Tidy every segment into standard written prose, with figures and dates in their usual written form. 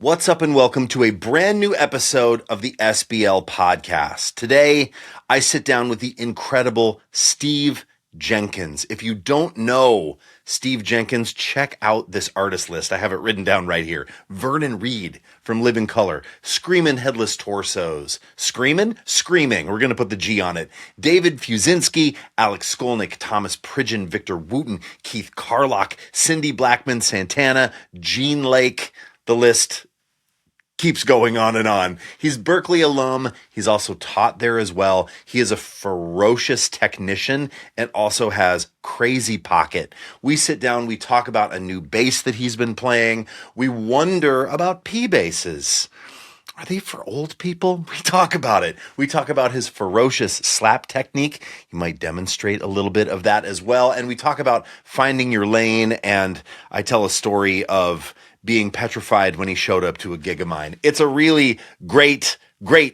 What's up and welcome to a brand new episode of the SBL podcast. Today, I sit down with the incredible Steve Jenkins. If you don't know Steve Jenkins, check out this artist list. I have it written down right here. Vernon Reid from Live in Color, Screaming Headless Torsos, Screaming? We're going to put the G on it. David Fiuczynski, Alex Skolnick, Thomas Pridgeon, Victor Wooten, Keith Carlock, Cindy Blackman Santana, Gene Lake. The list keeps going on and on. He's Berkeley alum. He's also taught there as well. He is a ferocious technician and also has crazy pocket. We sit down, we talk about a new bass that he's been playing. We wonder about P basses. Are they for old people? We talk about it. We talk about his ferocious slap technique. He might demonstrate a little bit of that as well. And we talk about finding your lane. And I tell a story of being petrified when he showed up to a gig of mine. It's a really great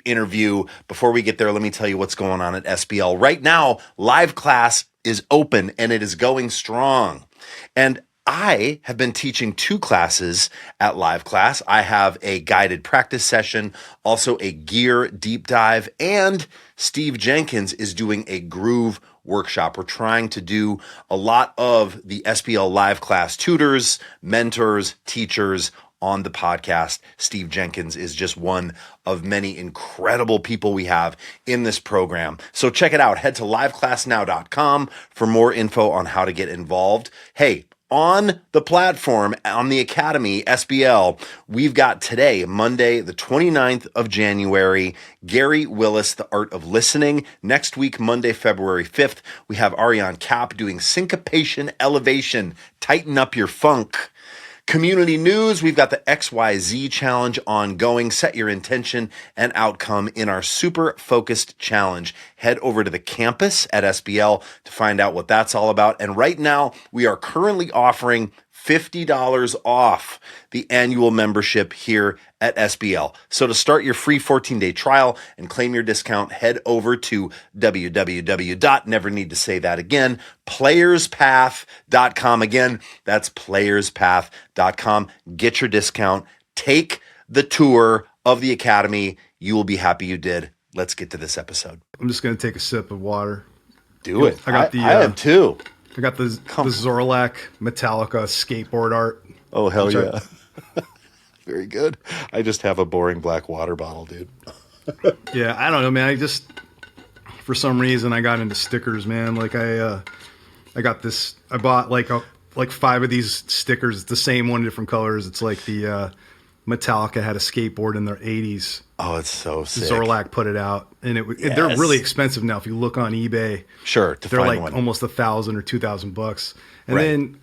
interview. Before we get there, let me tell you what's going on at SBL. Right now, live class is open and it is going strong. And I have been teaching 2 classes at live class. I have a guided practice session, also a gear deep dive, and Steve Jenkins is doing a groove workshop. We're trying to do a lot of the SBL live class tutors, mentors, teachers on the podcast. Steve Jenkins is just one of many incredible people we have in this program. So check it out. Head to liveclassnow.com for more info on how to get involved. Hey, on the platform, on the Academy, SBL, we've got today, Monday, the 29th of January, Gary Willis, The Art of Listening. Next week, Monday, February 5th, we have Ariane Kapp doing Syncopation Elevation, Tighten Up Your Funk. Community news, we've got the XYZ challenge ongoing. Set your intention and outcome in our super focused challenge. Head over to the campus at SBL to find out what that's all about. And right now, we are currently offering $50 off the annual membership here at SBL. So to start your free 14-day trial and claim your discount, head over to playerspath.com. Again, that's playerspath.com. Get your discount. Take the tour of the Academy. You will be happy you did. Let's get to this episode. I'm just going to take a sip of water. Do it. I am too. I got the Zorlak Metallica skateboard art. Oh, hell yeah. Very good. I just have a boring black water bottle, dude. Yeah, I don't know, man. For some reason, I got into stickers, man. Like I got this. I bought like 5 of these stickers. It's the same one, different colors. It's like the Metallica had a skateboard in their 80s. Oh, it's so sick. Zorlak put it out, and they're really expensive now. If you look on eBay, sure, they're like almost $1,000 or $2,000. And then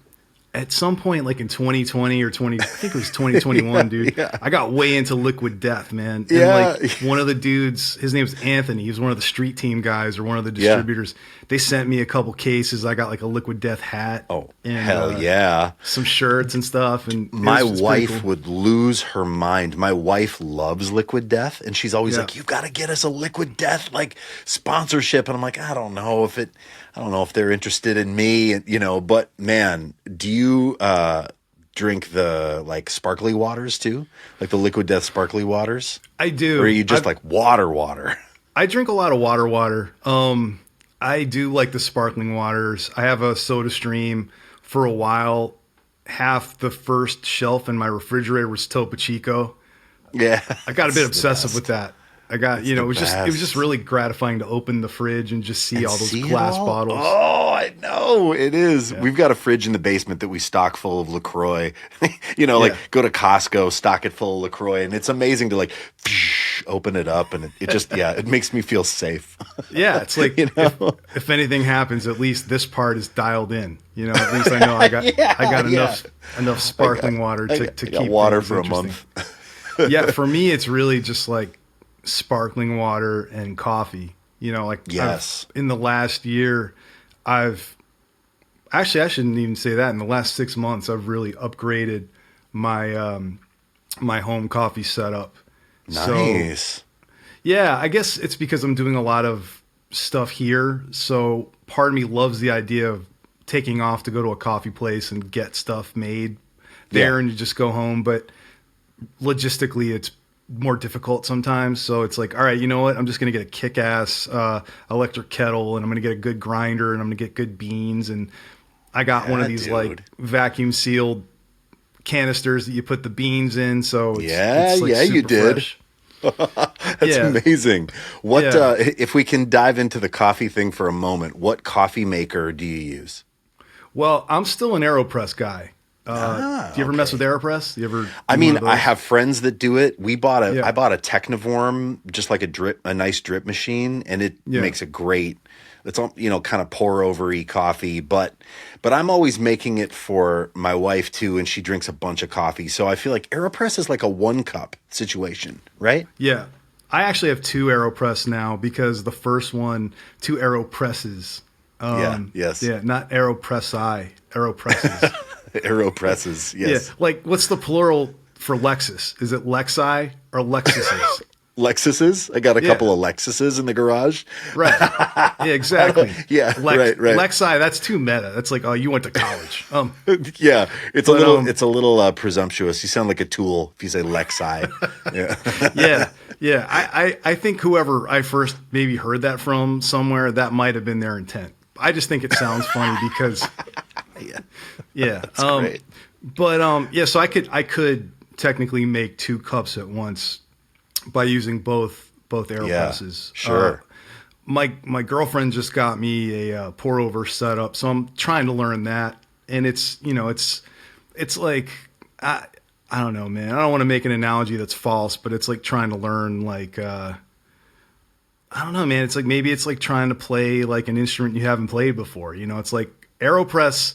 at some point, like in 2020 or I think it was 2021, dude, yeah. I got way into Liquid Death, man. And like one of the dudes, his name's Anthony. He was one of the street team guys or one of the distributors. Yeah. They sent me a couple cases. I got like a Liquid Death hat. Oh, and, hell yeah. Some shirts and stuff. And my wife would lose her mind. My wife loves Liquid Death, and she's always like, "You've got to get us a Liquid Death like sponsorship." And I'm like, I don't know if they're interested in me, but man, do you drink the like sparkly waters too? Like the Liquid Death sparkly waters? I do. Or are you just like water? I drink a lot of water. I do like the sparkling waters. I have a Soda Stream. For a while, half the first shelf in my refrigerator was Topo Chico. Yeah. I got a bit obsessive with that. I got, it was just really gratifying to open the fridge and just see all those glass bottles. Oh, I know it is. Yeah. We've got a fridge in the basement that we stock full of LaCroix. Like go to Costco, stock it full of LaCroix, and it's amazing to like open it up, and it just it makes me feel safe. Yeah, it's like if anything happens, at least this part is dialed in. At least I know I got enough sparkling water to keep water for a month. Yeah, for me, it's really just like sparkling water and coffee. Yes. In the last year, I shouldn't even say that. In the last 6 months, I've really upgraded my my home coffee setup. Nice. So, yeah, I guess it's because I'm doing a lot of stuff here. So part of me loves the idea of taking off to go to a coffee place and get stuff made there and you just go home. But logistically it's more difficult sometimes. So it's like, all right, you know what? I'm just going to get a kick-ass electric kettle, and I'm going to get a good grinder, and I'm going to get good beans. And I got one of these like vacuum sealed canisters that you put the beans in. So it's like you did. Fresh. That's amazing. What if we can dive into the coffee thing for a moment? What coffee maker do you use? Well, I'm still an AeroPress guy. Do you ever mess with AeroPress? I mean, I have friends that do it. I bought a Technivorm, just like a nice drip machine, and it makes a great. It's all, kind of pour over-y coffee, but I'm always making it for my wife too, and she drinks a bunch of coffee. So I feel like AeroPress is like a 1-cup situation, right? Yeah. I actually have 2 AeroPress now because the first one, 2 AeroPresses. Yeah, not AeroPress AeroPresses. AeroPresses, yes. Yeah, like what's the plural for Lexus? Is it Lexi or Lexuses? Lexuses? I got a couple of Lexuses in the garage. Right. Yeah, exactly. Right. Lexi, that's too meta. That's like, oh, you went to college. Yeah, it's a little presumptuous. You sound like a tool if you say Lexi. Yeah. I think whoever I first maybe heard that from somewhere, that might have been their intent. I just think it sounds funny because That's great. But so I could technically make 2 cups at once by using both AeroPresses. Sure. My girlfriend just got me a pour-over setup, so I'm trying to learn that. And it's like I don't know, man. I don't want to make an analogy that's false, but it's like trying to learn like I don't know, man. It's like maybe it's like trying to play like an instrument you haven't played before. It's like AeroPress.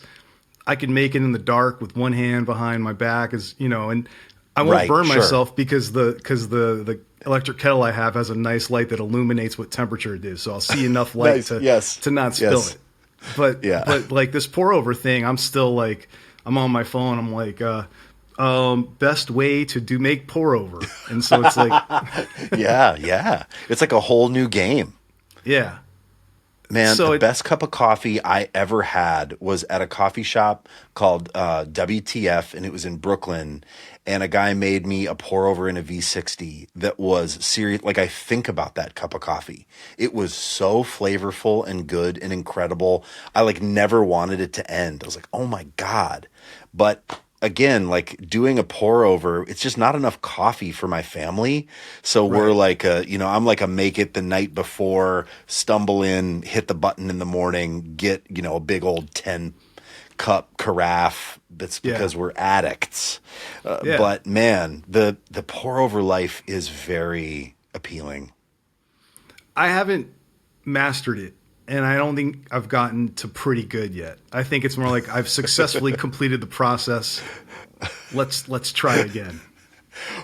I can make it in the dark with one hand behind my back, and I won't burn myself because the electric kettle I have has a nice light that illuminates what temperature it is. So I'll see enough light to not spill it. But like this pour over thing, I'm still like, I'm on my phone. I'm like, best way to make pour over. And so it's like, yeah. It's like a whole new game. Yeah. Man, the best cup of coffee I ever had was at a coffee shop called WTF, and it was in Brooklyn. And a guy made me a pour over in a V60 that was serious. Like, I think about that cup of coffee. It was so flavorful and good and incredible. I like never wanted it to end. I was like, oh my God. But again, like doing a pour over, it's just not enough coffee for my family. So we're like, I'm like a make it the night before, stumble in, hit the button in the morning, get, a big old 10-cup carafe. That's because we're addicts. But man, the pour over life is very appealing. I haven't mastered it. And I don't think I've gotten to pretty good yet. I think it's more like I've successfully completed the process. Let's try again.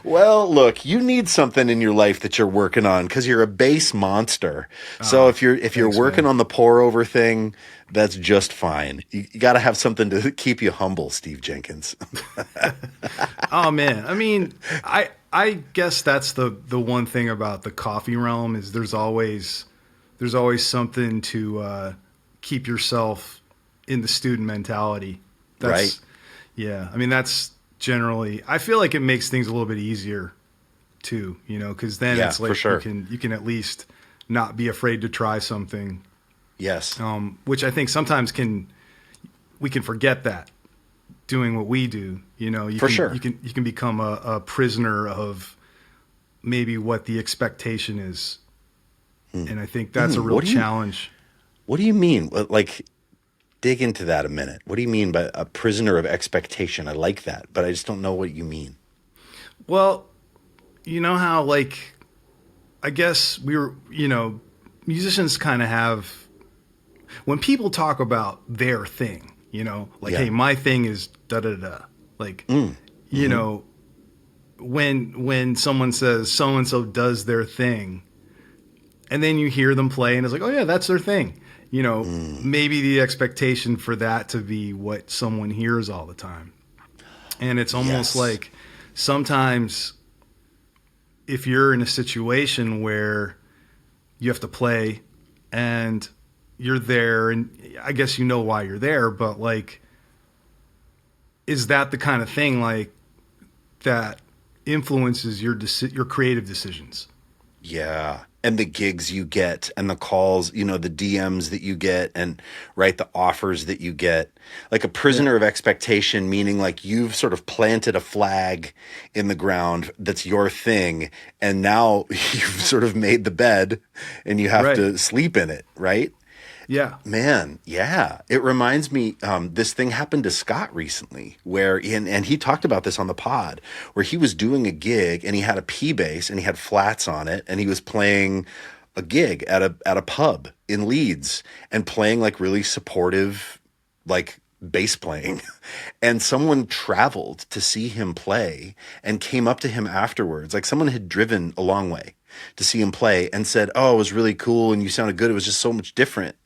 Well, look, you need something in your life that you're working on because you're a bass monster. So if you're working on the pour over thing, that's just fine. You got to have something to keep you humble, Steve Jenkins. Oh man, I mean, I guess that's the one thing about the coffee realm is there's always something to keep yourself in the student mentality. Right. Yeah. I mean, that's generally, I feel like it makes things a little bit easier too, because then it's like you can at least not be afraid to try something. Yes. Which I think sometimes we can forget that doing what we do, you can become a prisoner of maybe what the expectation is. And I think that's a real challenge. What do you mean? Like, dig into that a minute. What do you mean by a prisoner of expectation? I like that, but I just don't know what you mean. Well, you know how, like, I guess musicians kind of have, when people talk about their thing, hey, my thing is da-da-da. Like, when someone says so-and-so does their thing, and then you hear them play and it's like, oh yeah, that's their thing. Maybe the expectation for that to be what someone hears all the time. And it's almost like sometimes if you're in a situation where you have to play and you're there, and I guess you know why you're there, but like, is that the kind of thing like that influences your creative decisions. Yeah. And the gigs you get and the calls, the DMs that you get and the offers that you get, like a prisoner of expectation, meaning like you've sort of planted a flag in the ground that's your thing. And now you've sort of made the bed and you have to sleep in it. Right. Yeah, man. Yeah. It reminds me, this thing happened to Scott recently where, and he talked about this on the pod, where he was doing a gig and he had a P bass and he had flats on it and he was playing a gig at a pub in Leeds and playing like really supportive, like bass playing. And someone traveled to see him play and came up to him afterwards. Like someone had driven a long way to see him play and said, "Oh, it was really cool. And you sounded good. It was just so much different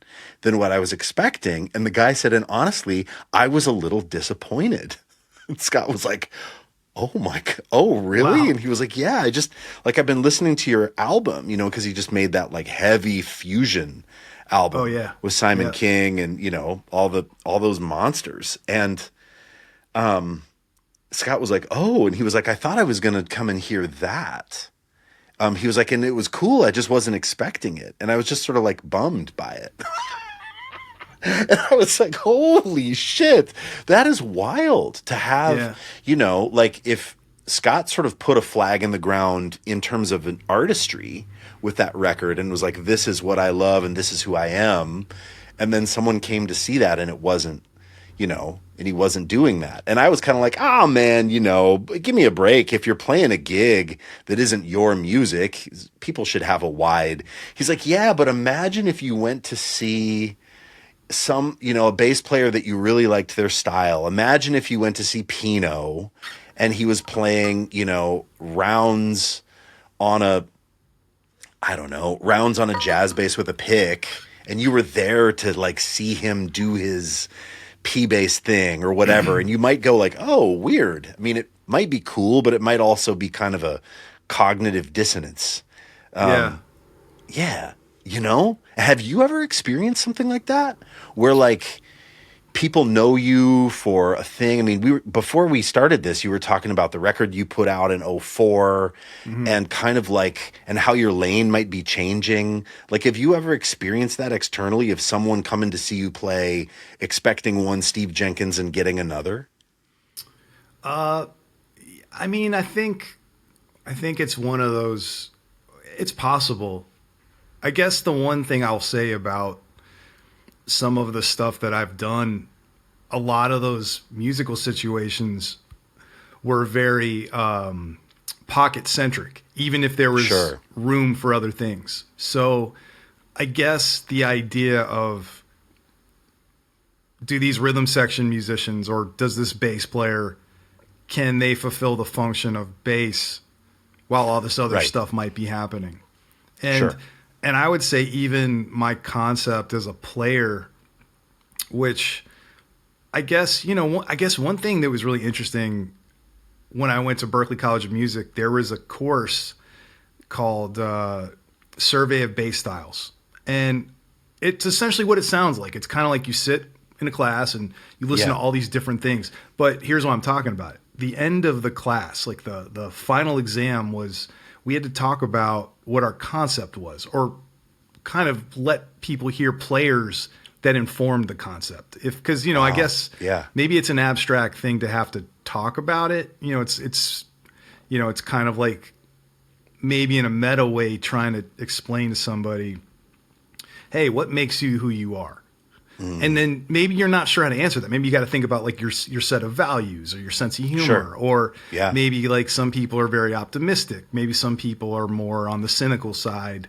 than what I was expecting." And the guy said, and honestly, I was a little disappointed. And Scott was like, "Oh my God. Oh, really?" Wow. And he was like, "Yeah, I just like, I've been listening to your album, cause he just made that like heavy fusion album with Simon King and, all those monsters." And, Scott was like, "Oh," and he was like, "I thought I was going to come and hear that." He was like, "And it was cool. I just wasn't expecting it." And I was just sort of like bummed by it. And I was like, holy shit, that is wild to have, like if Scott sort of put a flag in the ground in terms of an artistry with that record and was like, "This is what I love and this is who I am." And then someone came to see that and it wasn't, and he wasn't doing that. And I was kind of like, "Oh man, give me a break. If you're playing a gig that isn't your music, people should have a wide." He's like, "Yeah, but imagine if you went to see some, a bass player that you really liked their style. Imagine if you went to see Pino and he was playing, rounds on a jazz bass with a pick and you were there to like see him do his P-bass thing or whatever." And you might go like, "Oh, weird." I mean, it might be cool, but it might also be kind of a cognitive dissonance. Yeah. Have you ever experienced something like that where like people know you for a thing? I mean, before we started this, you were talking about the record you put out in 2004 and kind of like, and how your lane might be changing. Like, have you ever experienced that externally of someone coming to see you play, expecting one Steve Jenkins and getting another? I mean, I think it's one of those, it's possible. I guess the one thing I'll say about some of the stuff that I've done, a lot of those musical situations were very pocket centric, even if there was room for other things. So I guess the idea of, do these rhythm section musicians or does this bass player, can they fulfill the function of bass while all this other stuff might be happening? And I would say even my concept as a player, which I guess one thing that was really interesting when I went to Berklee College of Music, there was a course called Survey of Bass Styles. And it's essentially what it sounds like. It's kind of like you sit in a class and you listen to all these different things. But here's what I'm talking about. The end of the class, like the final exam was, we had to talk about what our concept was, or kind of let people hear players that informed the concept. Because I guess maybe it's an abstract thing to have to talk about it. It's kind of like maybe in a meta way trying to explain to somebody, hey, what makes you who you are? And then maybe you're not sure how to answer that. Maybe you got to think about like your set of values or your sense of humor, or maybe like some people are very optimistic. Maybe some people are more on the cynical side.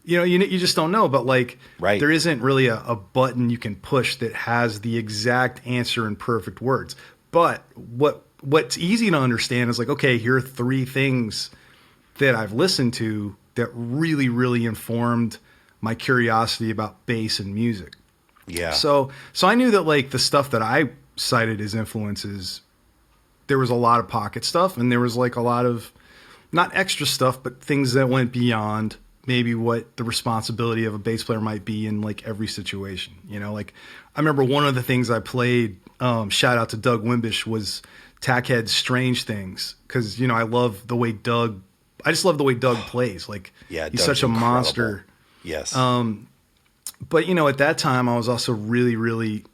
You just don't know. But like, there isn't really a button you can push that has the exact answer in perfect words. But what's easy to understand is like, okay, here are 3 things that I've listened to that really, really informed my curiosity about bass and music. Yeah. So I knew that like the stuff that I cited as influences, there was a lot of pocket stuff and there was like a lot of not extra stuff, but things that went beyond maybe what the responsibility of a bass player might be in like every situation. Like I remember one of the things I played, shout out to Doug Wimbish, was Tackhead's Strange Things, because I love the way Doug. I just love the way Doug plays. Like, yeah, he's Doug's such a incredible. monster. Yes. But at that time I was also really, really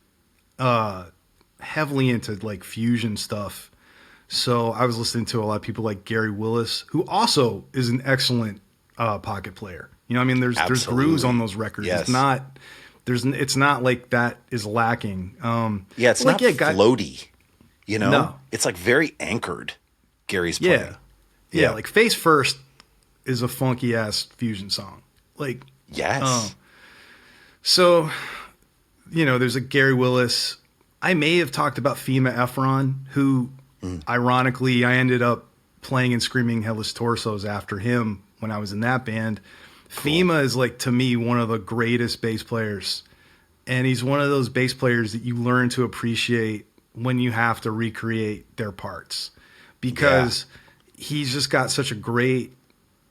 heavily into like fusion stuff. So I was listening to a lot of people like Gary Willis, who also is an excellent pocket player. There's grooves on those records. Yes. It's not like that is lacking. It's not floaty. No. It's like very anchored. Gary's playing. Yeah. Like Face First is a funky ass fusion song. Like, yes. So, there's a Gary Willis. I may have talked about Fema Efron, who, ironically, I ended up playing in Screaming Headless Torsos after him when I was in that band. Cool. Fema is, like, to me, one of the greatest bass players. And he's one of those bass players that you learn to appreciate when you have to recreate their parts. Because he's just got such a great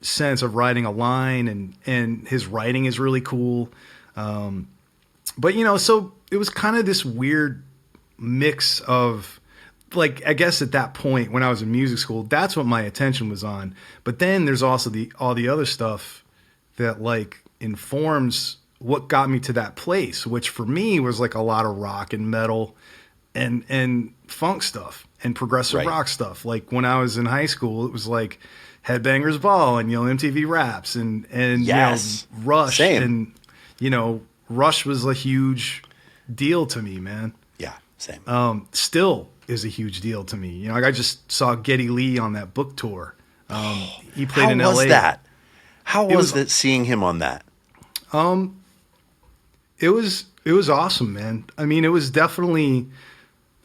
sense of writing a line, and his writing is really cool. But so it was kind of this weird mix of, like, I guess at that point when I was in music school, that's what my attention was on. But then there's also all the other stuff that like informs what got me to that place, which for me was like a lot of rock and metal and funk stuff and progressive rock stuff. Like when I was in high school, it was like Headbangers Ball and MTV Raps and Rush. Same. And Rush was a huge deal to me, man. Yeah, same. Still is a huge deal to me. Like I just saw Geddy Lee on that book tour. He played in LA. How was that? How was it seeing him on that? It was awesome, man. I mean, it was definitely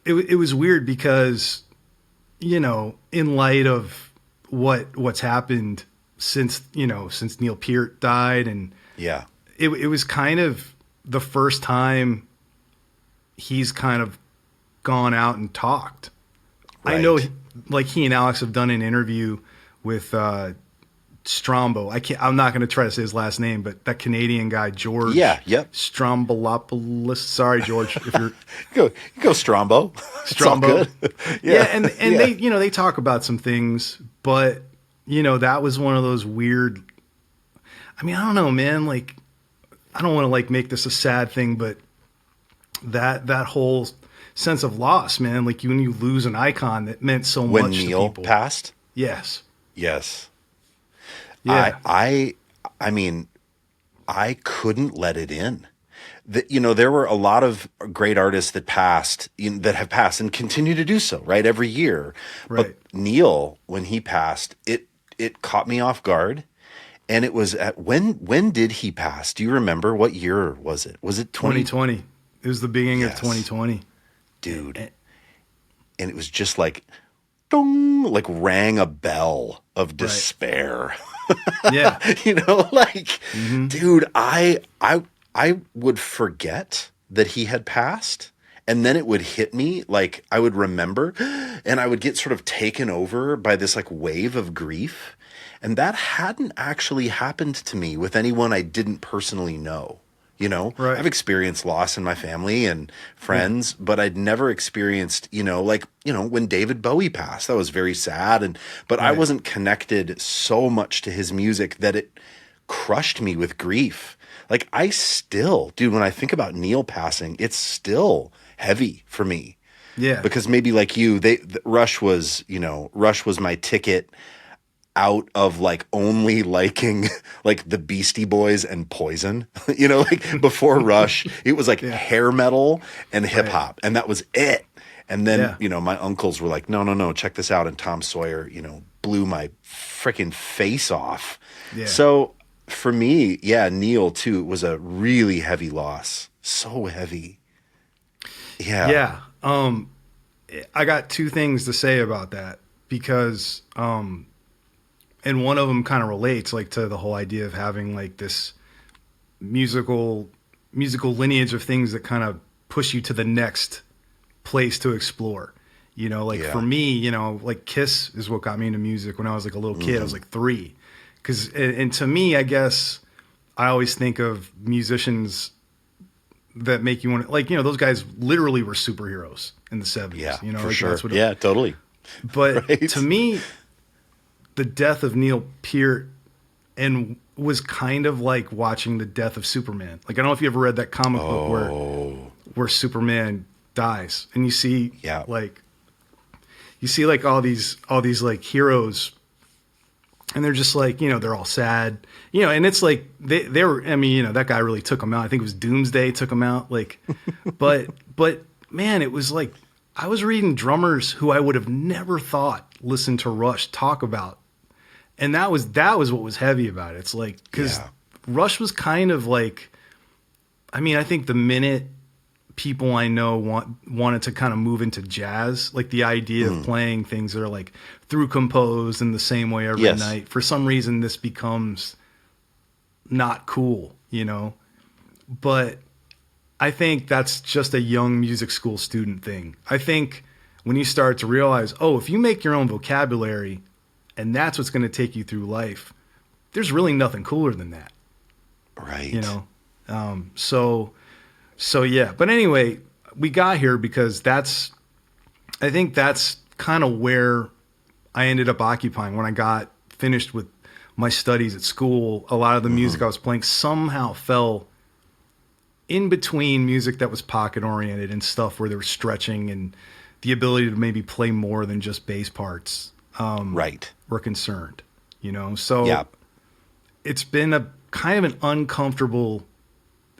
it was weird because in light of what's happened since Neil Peart died, and it was kind of the first time he's kind of gone out and talked. Right. I know, like, he and Alex have done an interview with Strombo. I'm not going to try to say his last name, but that Canadian guy, George. Strombolopoulos. Sorry, George, if you're go Strombo. Strombo. And they talk about some things, but that was one of those weird. I mean, I don't know, man. Like, I don't want to like make this a sad thing, but that whole sense of loss, man. Like when you lose an icon that meant so much to people. When Neil passed? Yes. Yes. Yeah. I mean, I couldn't let it in. There were a lot of great artists that have passed and continue to do so, right? Every year. Right. But Neil, when he passed, it caught me off guard. And it was when did he pass? Do you remember? What year was it? Was it 2020? It was the beginning of 2020. Dude. And it was just like, dong, like rang a bell of despair. Right. Yeah. Dude, I would forget that he had passed, and then it would hit me, like I would remember, and I would get sort of taken over by this like wave of grief. And that hadn't actually happened to me with anyone I didn't personally know. Right. I've experienced loss in my family and friends, but I'd never experienced, when David Bowie passed, that was very sad. But I wasn't connected so much to his music that it crushed me with grief. Like I still, dude, when I think about Neil passing, it's still heavy for me. Yeah. Because maybe like you, Rush was my ticket out of like only liking like the Beastie Boys and Poison, like before Rush, it was like hair metal and hip hop, and that was it. And then, my uncles were like, no, check this out. And Tom Sawyer, blew my freaking face off. Yeah. So for me, Neil too, was a really heavy loss. So heavy. Yeah. Yeah. I got two things to say about that because, and one of them kind of relates like to the whole idea of having like this musical lineage of things that kind of push you to the next place to explore. For me, like Kiss is what got me into music when I was like a little kid. I was like 3. And to me, I guess I always think of musicians that make you want to, like, those guys literally were superheroes in the 70s. Yeah, for like sure. That's what totally. But to me, the death of Neil Peart and was kind of like watching the death of Superman. Like, I don't know if you ever read that comic book where Superman dies, and you see like all these like heroes, and they're just like, you know, they're all sad, you know, and it's like they were, I mean, you know, that guy really took them out. I think it was Doomsday took them out. Like, but man, it was like, I was reading drummers who I would have never thought listened to Rush talk about. And that was what was heavy about it. It's like, because Rush was kind of like, I mean, I think the minute people I know wanted to kind of move into jazz, like the idea of playing things that are like through composed in the same way every night, for some reason this becomes not cool, you know? But I think that's just a young music school student thing. I think when you start to realize, oh, if you make your own vocabulary, and that's what's going to take you through life, there's really nothing cooler than that. Right. You know? So yeah. But anyway, we got here because I think that's kind of where I ended up occupying when I got finished with my studies at school. A lot of the music I was playing somehow fell in between music that was pocket oriented and stuff where they were stretching and the ability to maybe play more than just bass parts. Were concerned, you know? So it's been a kind of an uncomfortable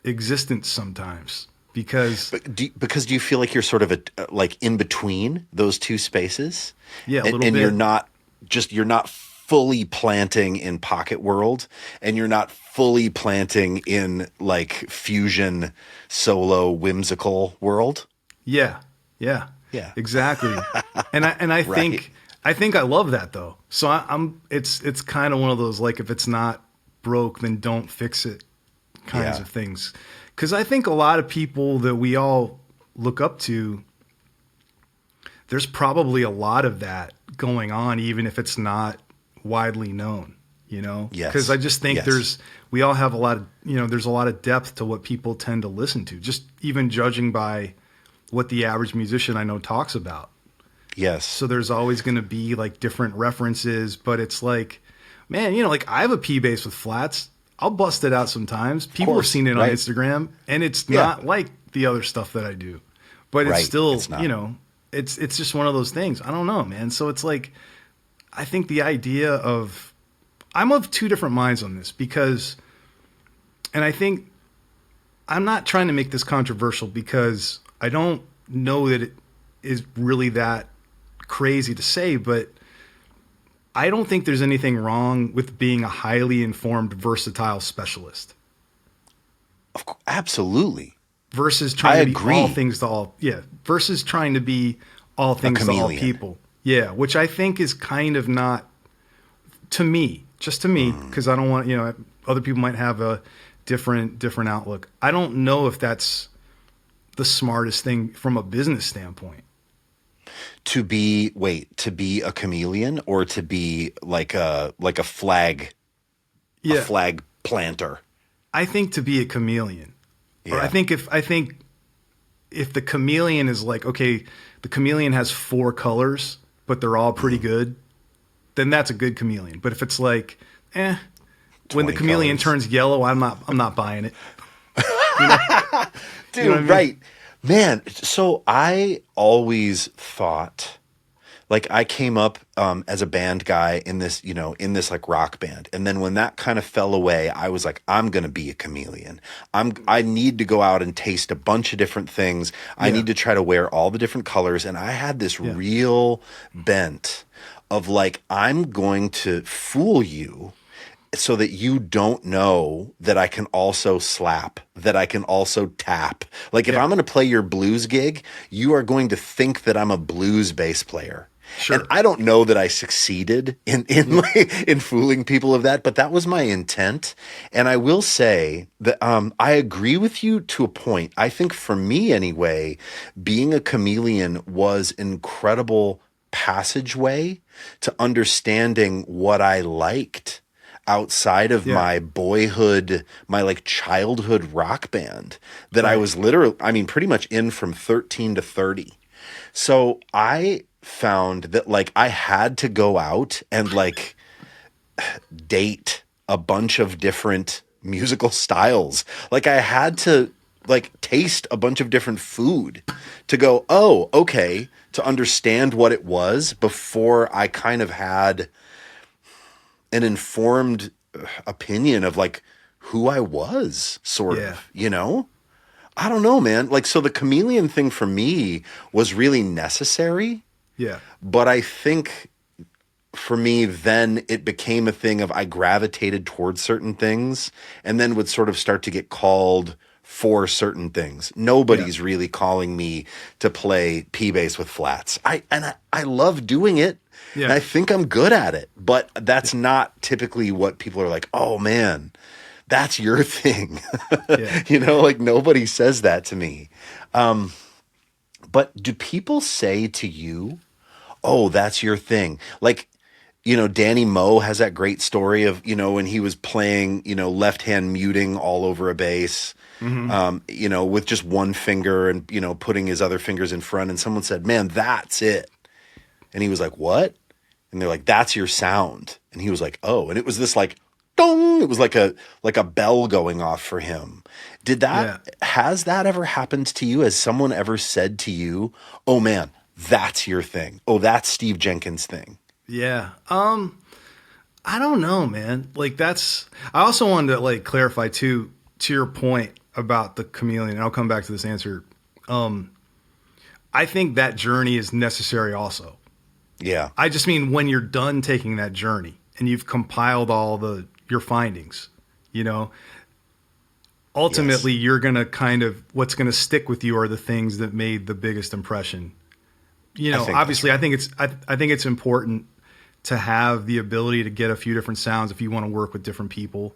existence sometimes because do you feel like you're sort of like in between those two spaces? Yeah, a little bit. You're not fully planting in pocket world, and you're not fully planting in like fusion solo whimsical world. Yeah, exactly. and I think. I think I love that though. So it's kind of one of those, like, if it's not broke, then don't fix it kinds of things. Cause I think a lot of people that we all look up to, there's probably a lot of that going on, even if it's not widely known, you know? Yes. Cause I just think we all have a lot of, you know, there's a lot of depth to what people tend to listen to, just even judging by what the average musician I know talks about. Yes. So there's always going to be like different references, but it's like, man, you know, like I have a P bass with flats. I'll bust it out sometimes. People have seen it on Instagram, and it's not like the other stuff that I do, but it's still, you know, it's just one of those things. I don't know, man. So it's like, I think the idea of, I'm of two different minds on this because, and I think I'm not trying to make this controversial because I don't know that it is really that crazy to say, but I don't think there's anything wrong with being a highly informed, versatile specialist. Absolutely. Versus trying to be all things to all, versus trying to be all things to all people. Yeah, which I think is kind of not, to me, just to me, because I don't want, you know, other people might have a different outlook. I don't know if that's the smartest thing from a business standpoint. To be a chameleon, or to be like a flag, a flag planter. I think to be a chameleon. Yeah. Or I think if the chameleon is like, okay, the chameleon has 4 colors, but they're all pretty good, then that's a good chameleon. But if it's like, when the chameleon turns yellow, I'm not buying it. You know? Dude, you know what I mean? Right. Man, so I always thought, like, I came up as a band guy in this like rock band. And then when that kind of fell away, I was like, I'm going to be a chameleon. I need to go out and taste a bunch of different things. I need to try to wear all the different colors. And I had this real bent of like, I'm going to fool you so that you don't know that I can also slap, that I can also tap. Like, if I'm going to play your blues gig, you are going to think that I'm a blues bass player. Sure. And I don't know that I succeeded in fooling people of that, but that was my intent. And I will say that I agree with you to a point. I think for me anyway, being a chameleon was an incredible passageway to understanding what I liked outside of my boyhood, my like childhood rock band that I was literally, I mean, pretty much in from 13 to 30. So I found that like I had to go out and like date a bunch of different musical styles. Like I had to like taste a bunch of different food to go, oh, okay, to understand what it was before I kind of had an informed opinion of like who I was, sort of, you know? I don't know, man. Like, so the chameleon thing for me was really necessary. Yeah. But I think for me, then it became a thing of I gravitated towards certain things and then would sort of start to get called for certain things. Nobody's really calling me to play P bass with flats. I love doing it. Yeah. And I think I'm good at it, but that's not typically what people are like, oh man, that's your thing. You know, like nobody says that to me. But do people say to you, oh, that's your thing? Like, you know, Danny Moe has that great story of, you know, when he was playing, you know, left hand muting all over a bass, you know, with just one finger and, you know, putting his other fingers in front. And someone said, man, that's it. And he was like, what? And they're like, that's your sound. And he was like, oh, and it was this like, dong. It was like a bell going off for him. Has that ever happened to you? Has someone ever said to you, oh man, that's your thing? Oh, that's Steve Jenkins' thing. Yeah. I don't know, man. Like I also wanted to like clarify too, to your point about the chameleon, and I'll come back to this answer. I think that journey is necessary also. Yeah. I just mean when you're done taking that journey and you've compiled all your findings, you know, ultimately you're going to kind of, what's going to stick with you are the things that made the biggest impression. You know, obviously I think it's important to have the ability to get a few different sounds if you want to work with different people.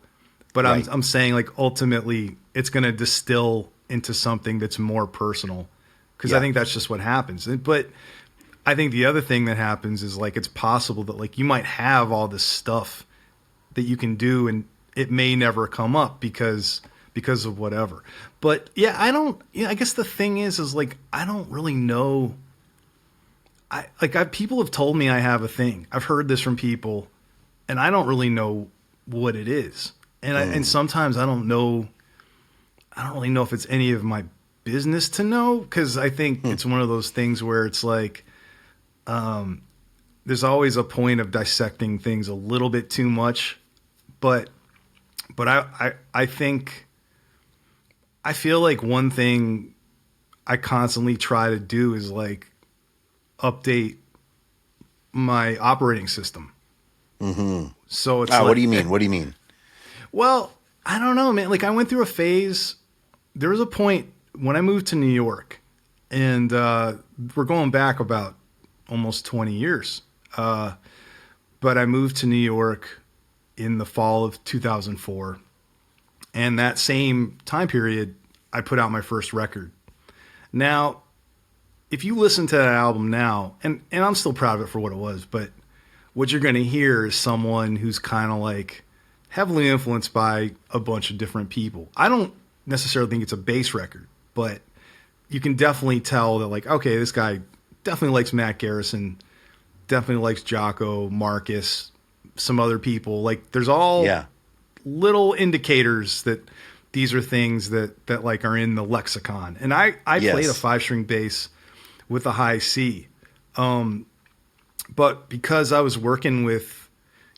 But I'm saying like ultimately it's going to distill into something that's more personal, because I think that's just what happens. But I think the other thing that happens is like it's possible that like you might have all this stuff that you can do and it may never come up because of whatever. But yeah, I guess the thing is like I don't really know. People have told me I have a thing. I've heard this from people, and I don't really know what it is. And sometimes I don't really know if it's any of my business to know, because I think it's one of those things where it's like, there's always a point of dissecting things a little bit too much, but I think I feel like one thing I constantly try to do is like update my operating system. So it's what do you mean? What do you mean? Well, I don't know, man. Like I went through a phase. There was a point when I moved to New York, and we're going back about almost 20 years. But I moved to New York in the fall of 2004. And that same time period, I put out my first record. Now, if you listen to that album now, and I'm still proud of it for what it was, but what you're going to hear is someone who's kind of like heavily influenced by a bunch of different people. I don't necessarily think it's a bass record, but you can definitely tell that like, okay, this guy definitely likes Matt Garrison, definitely likes Jocko, Marcus, some other people. Like there's all little indicators that these are things that like are in the lexicon. And I played a 5-string bass with a high C. But because I was working with,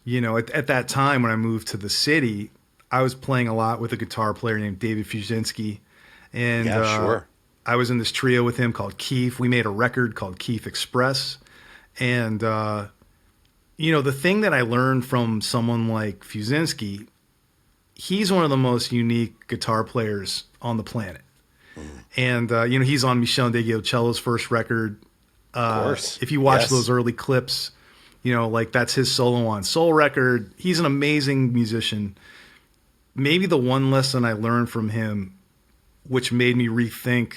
you know, at that time when I moved to the city, I was playing a lot with a guitar player named David Fiuczynski. And I was in this trio with him called Keith. We made a record called Keith Express. And, you know, the thing that I learned from someone like Fiuczynski, he's one of the most unique guitar players on the planet. And, you know, he's on Michel Ndegeocello's first record. Of course. If you watch those early clips, you know, like that's his Solo on Soul record. He's an amazing musician. Maybe the one lesson I learned from him, which made me rethink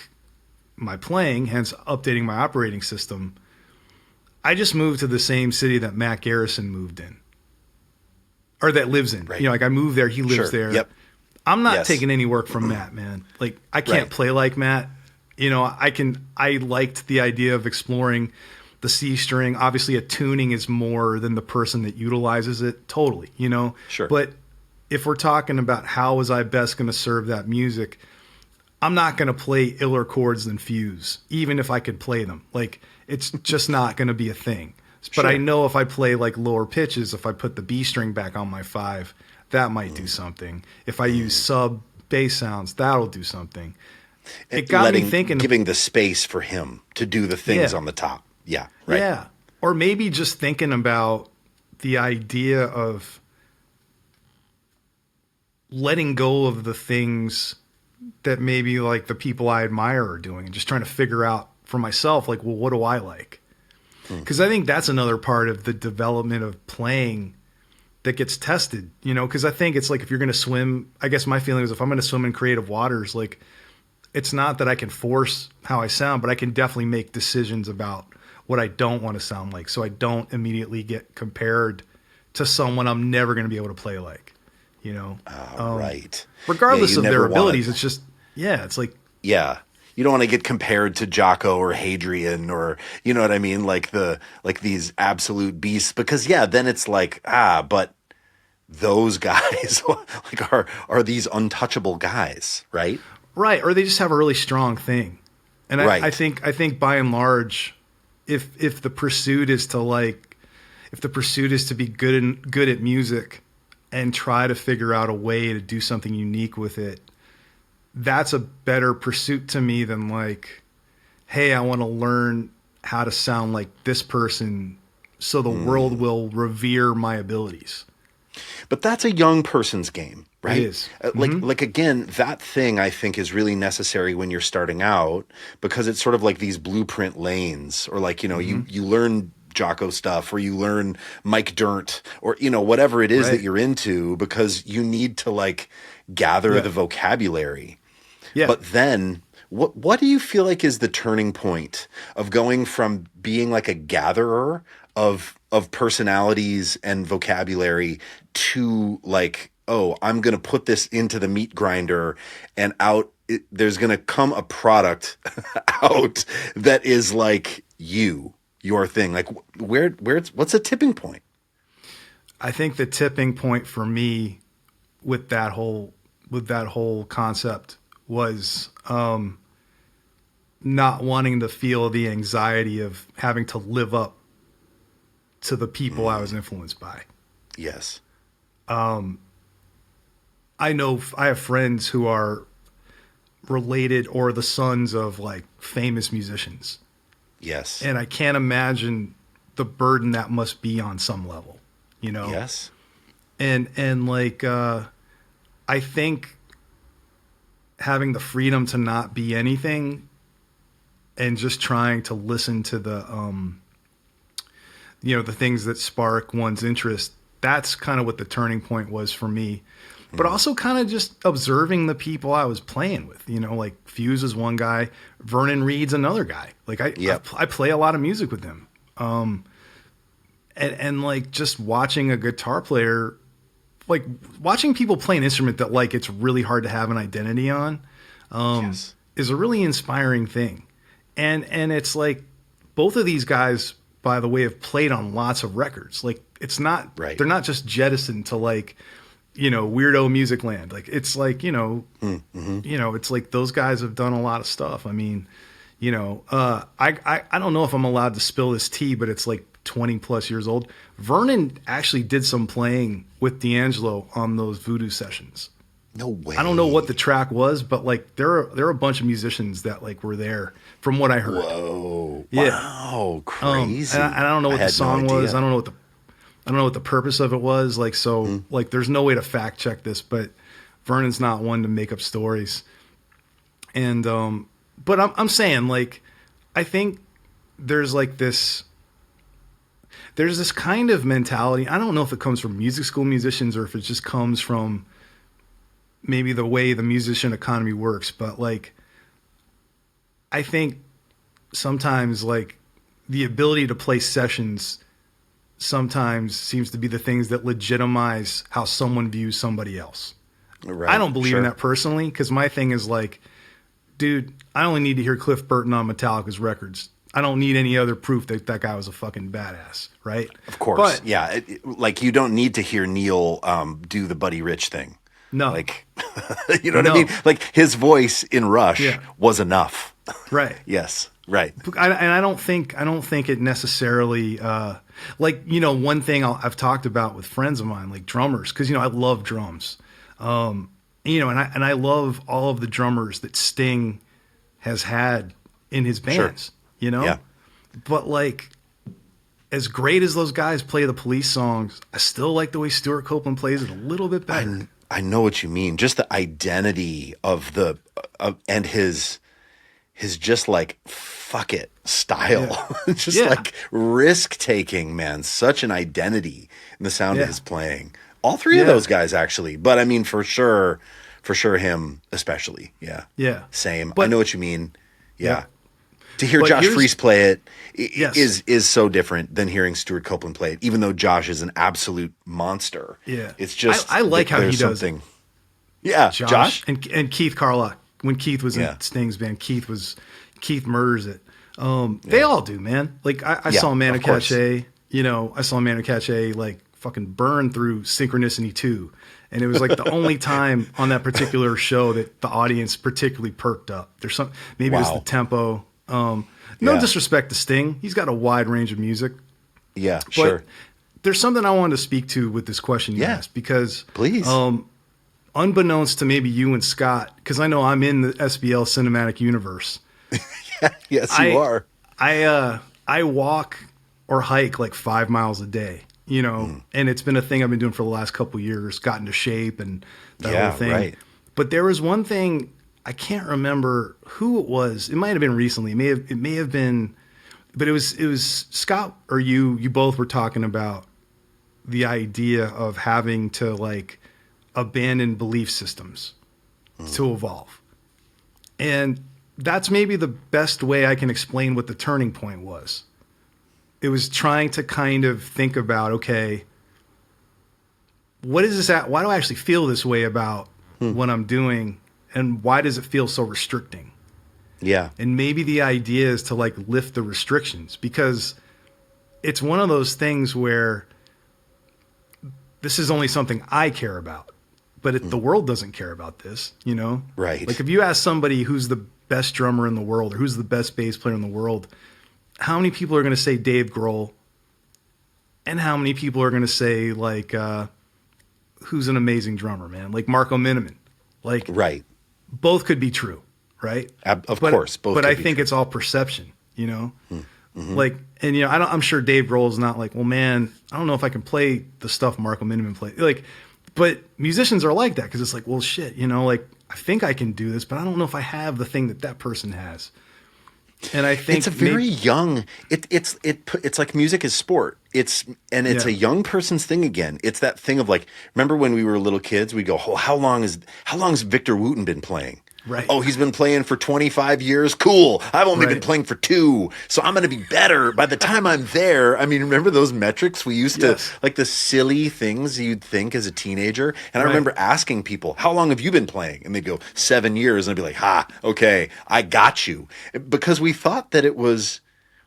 my playing, hence updating my operating system, I just moved to the same city that Matt Garrison moved in. Or that lives in. Right. You know, like I moved there, he lives there. Yep. I'm not taking any work from Matt, man. Like I can't play like Matt. You know, I liked the idea of exploring. the C string. Obviously a tuning is more than the person that utilizes it. Totally, you know? Sure. But if we're talking about how was I best going to serve that music, I'm not going to play iller chords than Fuse, even if I could play them. Like, it's just not going to be a thing. But Sure. I know if I play like lower pitches, if I put the B string back on my 5, that might do something. If I use sub bass sounds, that'll do something. It got me thinking. Giving the space for him to do the things on the top. Yeah. Right. Yeah. Or maybe just thinking about the idea of letting go of the things that maybe like the people I admire are doing and just trying to figure out for myself, like, well, what do I like? Because I think that's another part of the development of playing that gets tested, you know, because I think it's like if you're going to swim, I guess my feeling is if I'm going to swim in creative waters, like it's not that I can force how I sound, but I can definitely make decisions about what I don't want to sound like. So I don't immediately get compared to someone I'm never going to be able to play like, you know? Right. Regardless of their abilities, it's just, it's like, yeah. You don't want to get compared to Jocko or Hadrian or, you know what I mean? Like these absolute beasts, because then it's like, but those guys like are these untouchable guys, right? Right. Or they just have a really strong thing. And I think by and large, if the pursuit is to be good at music and try to figure out a way to do something unique with it, that's a better pursuit to me than like, hey, I want to learn how to sound like this person so the world will revere my abilities. But that's a young person's game, right? It is. Like again, that thing I think is really necessary when you're starting out, because it's sort of like these blueprint lanes, or like, you know, you learn Jocko stuff, or you learn Mike Dirnt, or, you know, whatever it is that you're into, because you need to like gather the vocabulary. Yeah. But then what do you feel like is the turning point of going from being like a gatherer of personalities and vocabulary to like, oh, I'm going to put this into the meat grinder and there's going to come a product out that is like your thing. Like what's a tipping point? I think the tipping point for me with that whole concept was not wanting to feel the anxiety of having to live up to the people I was influenced by. Yes. I know I have friends who are related or the sons of like famous musicians. Yes. And I can't imagine the burden that must be on some level, you know? Yes. And like, I think having the freedom to not be anything and just trying to listen to the, you know, the things that spark one's interest, that's kind of what the turning point was for me. But also kind of just observing the people I was playing with, you know, like Fuse is one guy, Vernon Reid's another guy. Like I play a lot of music with him. And like just watching a guitar player, like watching people play an instrument that like it's really hard to have an identity on, is a really inspiring thing. And it's like both of these guys, by the way, have played on lots of records. Like it's not, they're not just jettisoned to like, you know, weirdo music land. Like it's like, you know, you know, it's like those guys have done a lot of stuff. I mean, you know, I don't know if I'm allowed to spill this tea, but it's like 20 plus years old. Vernon actually did some playing with D'Angelo on those Voodoo sessions. No way. I don't know what the track was, but like there are a bunch of musicians that like were there from what I heard. Whoa. Yeah. Wow. Crazy. And I don't know what the song was. I don't know what the purpose of it was. Like, so like, there's no way to fact check this, but Vernon's not one to make up stories. And, but I'm saying like, I think there's this kind of mentality. I don't know if it comes from music school musicians or if it just comes from maybe the way the musician economy works. But like, I think sometimes like the ability to play sessions sometimes seems to be the things that legitimize how someone views somebody else. Right, I don't believe in that personally, because my thing is like, dude, I only need to hear Cliff Burton on Metallica's records I don't need any other proof that that guy was a fucking badass, right? Of course. But, yeah. Like, you don't need to hear Neil do the Buddy Rich thing. No. Like, you know what I mean? Like, his voice in Rush was enough. Right. Yes. Right. And I don't think it necessarily, like, you know, one thing I've talked about with friends of mine, like drummers, because, you know, I love drums. You know, and I love all of the drummers that Sting has had in his bands, you know? Yeah. But, like, as great as those guys play the Police songs, I still like the way Stuart Copeland plays it a little bit better. I know what you mean. Just the identity of and his just like, fuck it style. Just like risk taking, man. Such an identity in the sound of his playing. All three of those guys, actually. But I mean, for sure him especially. Yeah. Yeah. Same. But, I know what you mean. Yeah. To hear Josh Freese play it is so different than hearing Stuart Copeland play it, even though Josh is an absolute monster. Yeah. It's just I like how he does it. Yeah. Josh? And Keith Carlock. When Keith was in Sting's band, Keith murders it. They all do, man. Like I saw Manu Katché, you know, like fucking burn through Synchronicity 2. And it was like the only time on that particular show that the audience particularly perked up. There's maybe it was the tempo. No disrespect to Sting. He's got a wide range of music. Yeah, but there's something I wanted to speak to with this question you asked, because please. Unbeknownst to maybe you and Scott, because I know I'm in the SBL cinematic universe. Yes, you are. I walk or hike like 5 miles a day, you know, and it's been a thing I've been doing for the last couple of years, got into shape and that whole thing. Right. But there was one thing, I can't remember who it was. It might have been recently. It may have been, but it was Scott or you both were talking about the idea of having to like abandon belief systems to evolve. And that's maybe the best way I can explain what the turning point was. It was trying to kind of think about, okay, what is this at? Why do I actually feel this way about what I'm doing? And why does it feel so restricting? Yeah. And maybe the idea is to like lift the restrictions, because it's one of those things where this is only something I care about, but the world doesn't care about this, you know? Right. Like if you ask somebody who's the best drummer in the world or who's the best bass player in the world, how many people are going to say Dave Grohl? And how many people are going to say like, who's an amazing drummer, man? Like Marco Miniman. Like, right. Both could be true, right? Of course, both. But I think it's all perception, you know? Like, and you know, I'm sure Dave Grohl is not like, well, man, I don't know if I can play the stuff Marco Miniman played. Like, but musicians are like that, because it's like, well, shit, you know, like I think I can do this, but I don't know if I have the thing that person has. And I think it's a very young. It's like music is sport. It's a young person's thing again. It's that thing of like, remember when we were little kids? We go, oh, how long has Victor Wooten been playing? Right. Oh, he's been playing for 25 years. Cool. I've only been playing for 2, so I'm going to be better by the time I'm there. I mean, remember those metrics we used to, like the silly things you'd think as a teenager? And I remember asking people, how long have you been playing? And they'd go, 7 years. And I'd be like, ha, okay, I got you. Because we thought that it was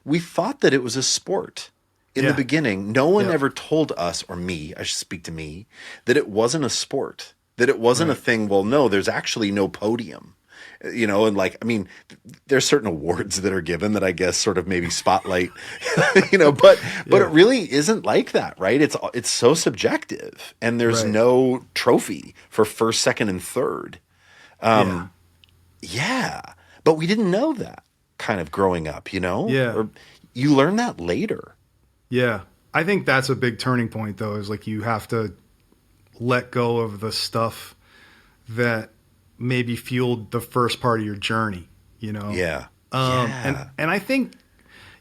a sport. In the beginning, no one ever told us, or me, I should speak to me, that it wasn't a sport. That it wasn't a thing, well, no, there's actually no podium, you know, and like, I mean, there's certain awards that are given that I guess sort of maybe spotlight, you know, but it really isn't like that, right? It's so subjective, and there's no trophy for first, second, and third. But we didn't know that kind of growing up, you know? Yeah. Or you learn that later. Yeah. I think that's a big turning point, though, is like you have to let go of the stuff that maybe fueled the first part of your journey, you know? Yeah. And I think,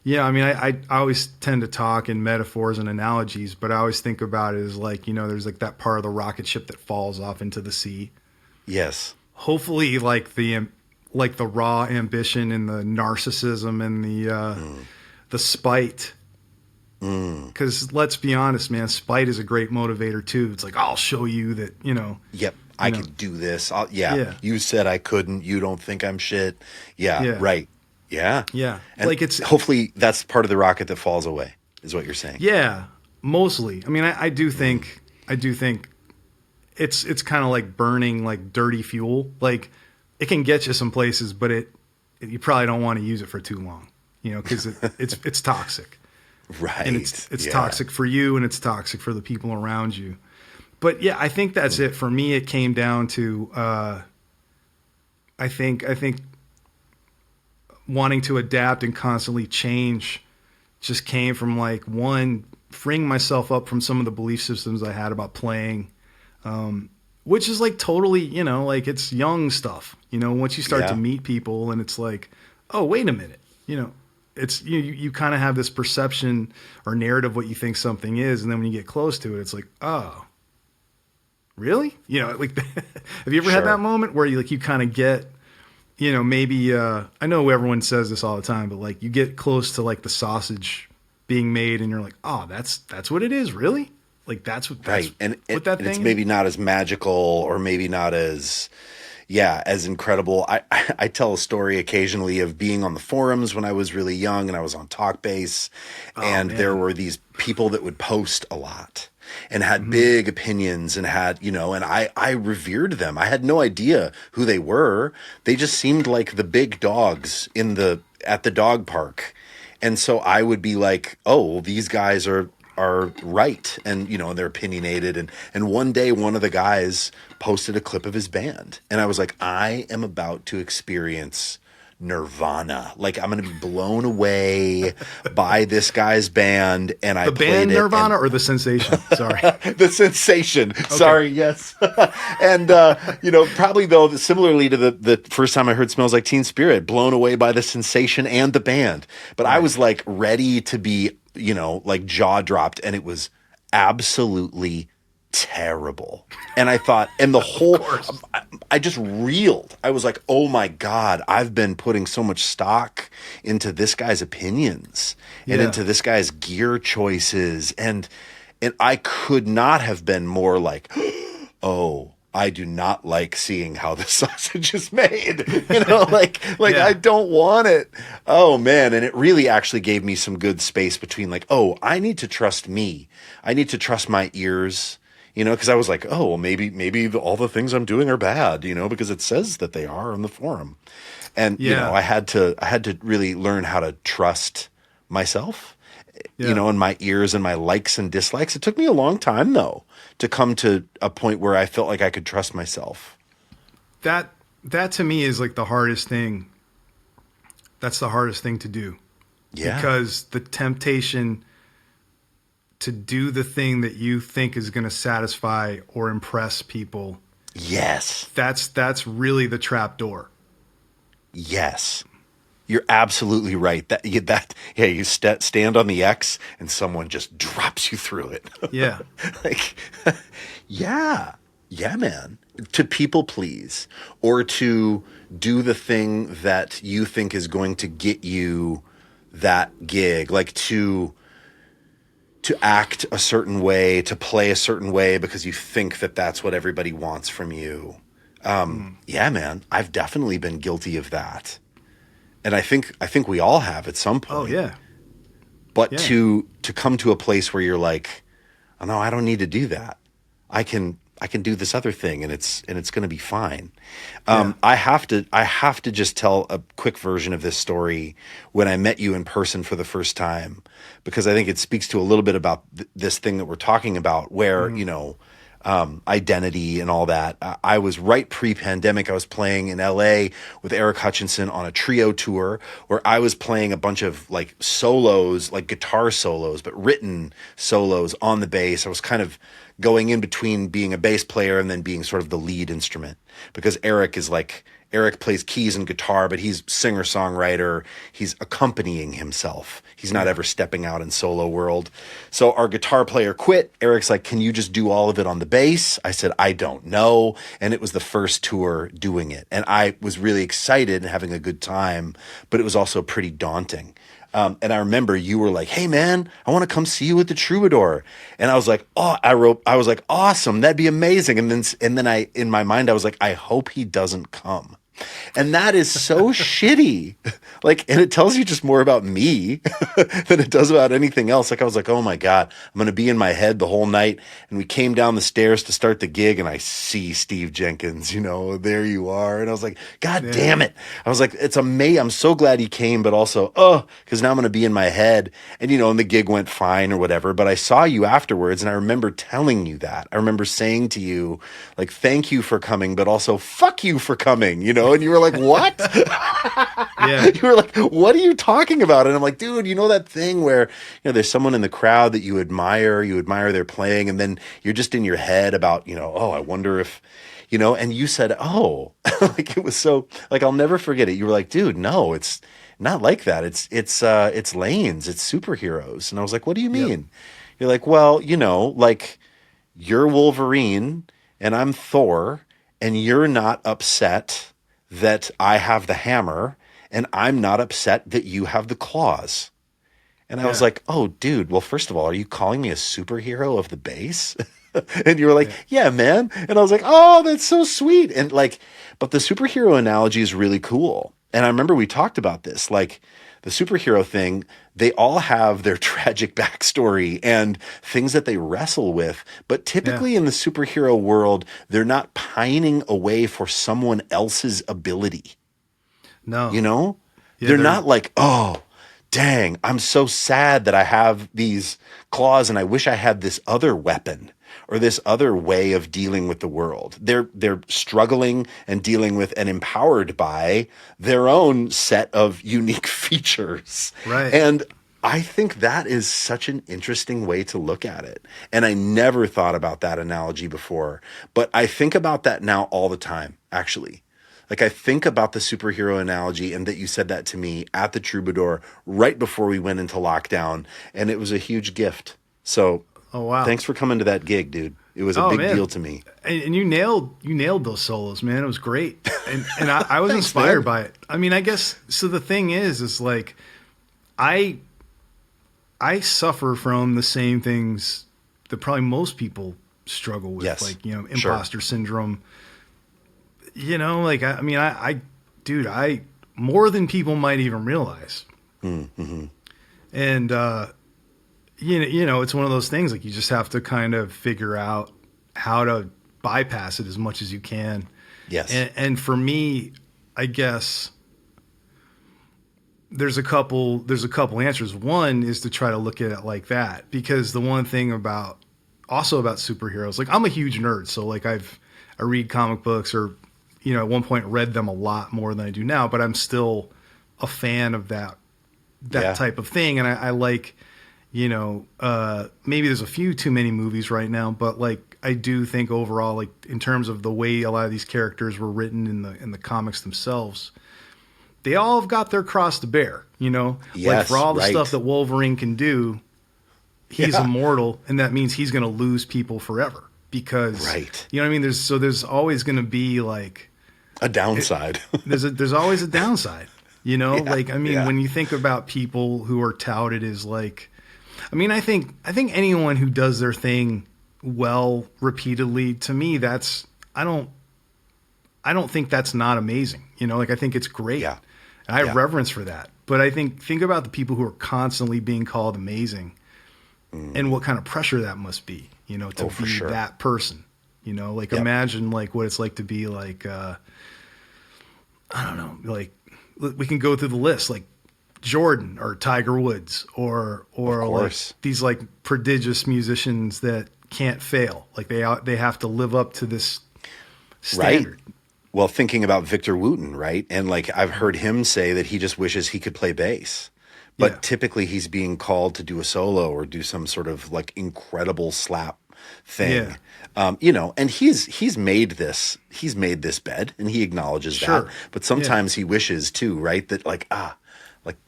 I mean, I always tend to talk in metaphors and analogies, but I always think about it as like, you know, there's like that part of the rocket ship that falls off into the sea. Yes. Hopefully like the raw ambition and the narcissism and the spite. Because let's be honest, man, spite is a great motivator too. It's like, I'll show you that, you know. Yep, I could do this. You said I couldn't. You don't think I'm shit. Yeah, right. Yeah. Yeah. And like it's hopefully that's part of the rocket that falls away is what you're saying. Yeah, mostly. I mean, I do think it's kind of like burning like dirty fuel. Like it can get you some places, but you probably don't want to use it for too long, you know, because it's toxic. Right. And it's toxic for you, and it's toxic for the people around you. But yeah, I think that's it. For me, it came down to I think wanting to adapt and constantly change just came from like, one, freeing myself up from some of the belief systems I had about playing, which is like totally, you know, like it's young stuff, you know, once you start to meet people and it's like, oh, wait a minute, you know, it's, you kind of have this perception or narrative what you think something is. And then when you get close to it, it's like, oh, really? You know, like, have you ever had that moment where you kind of get, you know, maybe, I know everyone says this all the time, but like you get close to like the sausage being made and you're like, oh, that's what it is. Really? Like that's what right. And what that thing it's maybe not as magical or maybe not as incredible. I tell a story occasionally of being on the forums when I was really young and I was on Talkbase, and there were these people that would post a lot and had big opinions and had, you know, and I revered them. I had no idea who they were. They just seemed like the big dogs at the dog park. And so I would be like, oh, these guys are right. And, you know, they're opinionated. And one day one of the guys posted a clip of his band. And I was like, I am about to experience Nirvana. Like I'm going to be blown away by this guy's band. And I played band Nirvana or the sensation? Sorry. The sensation. Okay. Sorry. Yes. And, you know, probably though, similarly to the first time I heard Smells Like Teen Spirit, blown away by the sensation and the band. But I was like ready to be, you know, like jaw dropped, and it was absolutely terrible. And I thought, and the whole, I just reeled. I was like, oh my God, I've been putting so much stock into this guy's opinions and into this guy's gear choices. And I could not have been more like, oh, I do not like seeing how the sausage is made, you know, like I don't want it. Oh man. And it really actually gave me some good space between like, oh, I need to trust me. I need to trust my ears, you know, cause I was like, oh, well, maybe all the things I'm doing are bad, you know, because it says that they are on the forum. And, you know, I had to really learn how to trust myself, you know, and my ears and my likes and dislikes. It took me a long time though to come to a point where I felt like I could trust myself. That to me is like the hardest thing. That's the hardest thing to do. Yeah. Because the temptation to do the thing that you think is going to satisfy or impress people. Yes. That's really the trap door. Yes. You're absolutely right. You stand on the X and someone just drops you through it. Yeah. Like, yeah, man. To people please, or to do the thing that you think is going to get you that gig, like to act a certain way, to play a certain way because you think that that's what everybody wants from you. Yeah, man, I've definitely been guilty of that. And I think we all have at some point. Oh yeah. But to come to a place where you're like, oh no, I don't need to do that. I can do this other thing and it's going to be fine. I have to just tell a quick version of this story when I met you in person for the first time, because I think it speaks to a little bit about this thing that we're talking about where, you know, identity and all that. I was right pre-pandemic. I was playing in LA with Eric Hutchinson on a trio tour where I was playing a bunch of like solos, like guitar solos, but written solos on the bass. I was kind of going in between being a bass player and then being sort of the lead instrument, because Eric plays keys and guitar, but he's singer-songwriter. He's accompanying himself. He's not ever stepping out in solo world. So our guitar player quit. Eric's like, can you just do all of it on the bass? I said, I don't know. And it was the first tour doing it. And I was really excited and having a good time, but it was also pretty daunting. And I remember you were like, hey man, I want to come see you at the Troubadour. And I was like, I was like, awesome. That'd be amazing. And then in my mind, I was like, I hope he doesn't come. And that is so shitty. Like, and it tells you just more about me than it does about anything else. Like, I was like, oh my God, I'm going to be in my head the whole night. And we came down the stairs to start the gig and I see Steve Jenkins, there you are. And I was like, God damn it. I was like, it's amazing. I'm so glad he came, but also, because now I'm going to be in my head. And, and the gig went fine or whatever. But I saw you afterwards and I remember telling you that. I remember saying to you, like, thank you for coming, but also fuck you for coming, And you were like, what? Yeah. You were like, what are you talking about? And I'm like, dude, that thing where, there's someone in the crowd that you admire their playing, and then you're just in your head about, oh, I wonder if, and you said, oh, like it was so, like, I'll never forget it. You were like, dude, no, it's not like that. It's lanes, it's superheroes. And I was like, what do you mean? Yep. You're like, well, like you're Wolverine and I'm Thor, and you're not upset that I have the hammer, and I'm not upset that you have the claws. And I was like, oh, dude, well, first of all, are you calling me a superhero of the bass? And you were like, yeah, man. And I was like, oh, that's so sweet. And like, but the superhero analogy is really cool. And I remember we talked about this, like the superhero thing, they all have their tragic backstory and things that they wrestle with. But typically in the superhero world, they're not pining away for someone else's ability. No. They're not like, oh, dang, I'm so sad that I have these claws and I wish I had this other weapon or this other way of dealing with the world. They're struggling and dealing with and empowered by their own set of unique features. Right. And I think that is such an interesting way to look at it. And I never thought about that analogy before, but I think about that now all the time, actually. Like I think about the superhero analogy, and that you said that to me at the Troubadour right before we went into lockdown, and it was a huge gift. So, thanks for coming to that gig, dude. It was a big deal to me. And you nailed those solos, man. It was great, and I was inspired by it. I mean, I guess so. The thing is like I suffer from the same things that probably most people struggle with, like imposter syndrome. Like, I mean, I more than people might even realize. Mm-hmm. And, it's one of those things, like you just have to kind of figure out how to bypass it as much as you can. Yes. And for me, I guess there's a couple answers. One is to try to look at it like that, because the one thing about superheroes, like I'm a huge nerd. So like I read comic books, or, at one point read them a lot more than I do now, but I'm still a fan of that type of thing. And I like, maybe there's a few too many movies right now, but like, I do think overall, like in terms of the way a lot of these characters were written in the comics themselves, they all have got their cross to bear, like for all the stuff that Wolverine can do, he's immortal. And that means he's going to lose people forever because, you know what I mean? There's always going to be like, a downside. There's always a downside, like, I mean, when you think about people who are touted as like, I mean, I think anyone who does their thing well repeatedly, to me, I don't think that's not amazing. Like I think it's great. Yeah. And I have reverence for that. But I think about the people who are constantly being called amazing and what kind of pressure that must be, to be that person, like imagine like what it's like to be like, I don't know, like we can go through the list, like Jordan or Tiger Woods or like these like prodigious musicians that can't fail. Like they have to live up to this standard. Right. Well, thinking about Victor Wooten, right? And like I've heard him say that he just wishes he could play bass. But typically he's being called to do a solo or do some sort of like incredible slap thing. And he's made this bed and he acknowledges that. But sometimes he wishes too, right? That like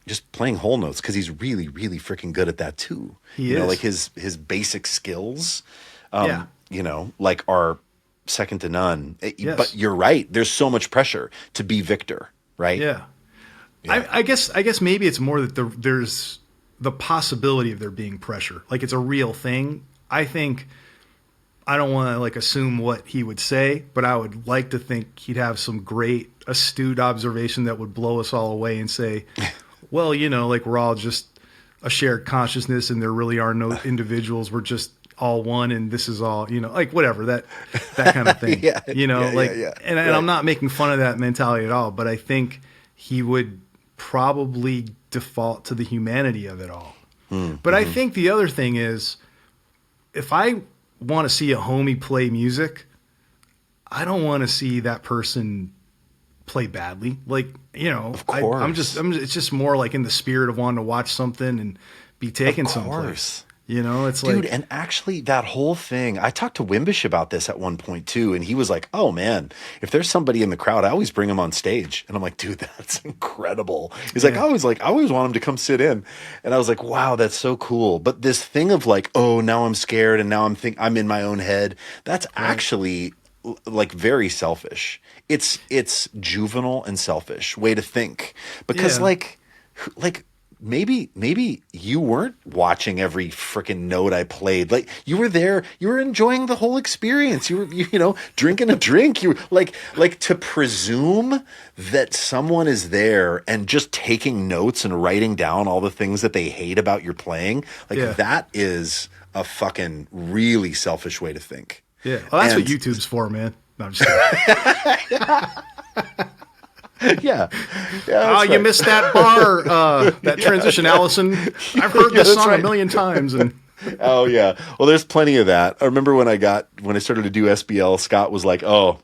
just playing whole notes, because he's really, really freaking good at that too. He is. Like his basic skills, like are second to none. But you're right. There's so much pressure to be Victor, right? Yeah. I guess maybe it's more that there's the possibility of there being pressure. Like it's a real thing. I think I don't want to like assume what he would say, but I would like to think he'd have some great astute observation that would blow us all away and say, well, you know, like we're all just a shared consciousness and there really are no individuals. We're just all one and this is all, you know, like whatever, that kind of thing. You know, And I'm not making fun of that mentality at all, but I think he would probably default to the humanity of it all. But I think the other thing is, if I want to see a homie play music, I don't want to see that person play badly. Like, you know, of course. It's just more like in the spirit of wanting to watch something and be taken someplace. You know, it's dude, and actually that whole thing, I talked to Wimbish about this at one point too, and he was like, oh man, if there's somebody in the crowd, I always bring him on stage. And I'm like, dude, that's incredible. He's like, I always want him to come sit in. And I was like, wow, that's so cool. But this thing of like, oh, now I'm scared and now I'm in my own head, that's actually like very selfish. It's juvenile and selfish way to think, because like maybe you weren't watching every freaking note I played. Like you were there, you were enjoying the whole experience. You were, drinking a drink. You were like to presume that someone is there and just taking notes and writing down all the things that they hate about your playing. Like that is a fucking really selfish way to think. Yeah. Well, that's what YouTube's for, man. No, I'm just kidding. Yeah. Oh, you missed that bar, that transition, Allison. I've heard this song a million times. And oh yeah. Well, there's plenty of that. I remember when I started to do SBL, Scott was like, "Oh,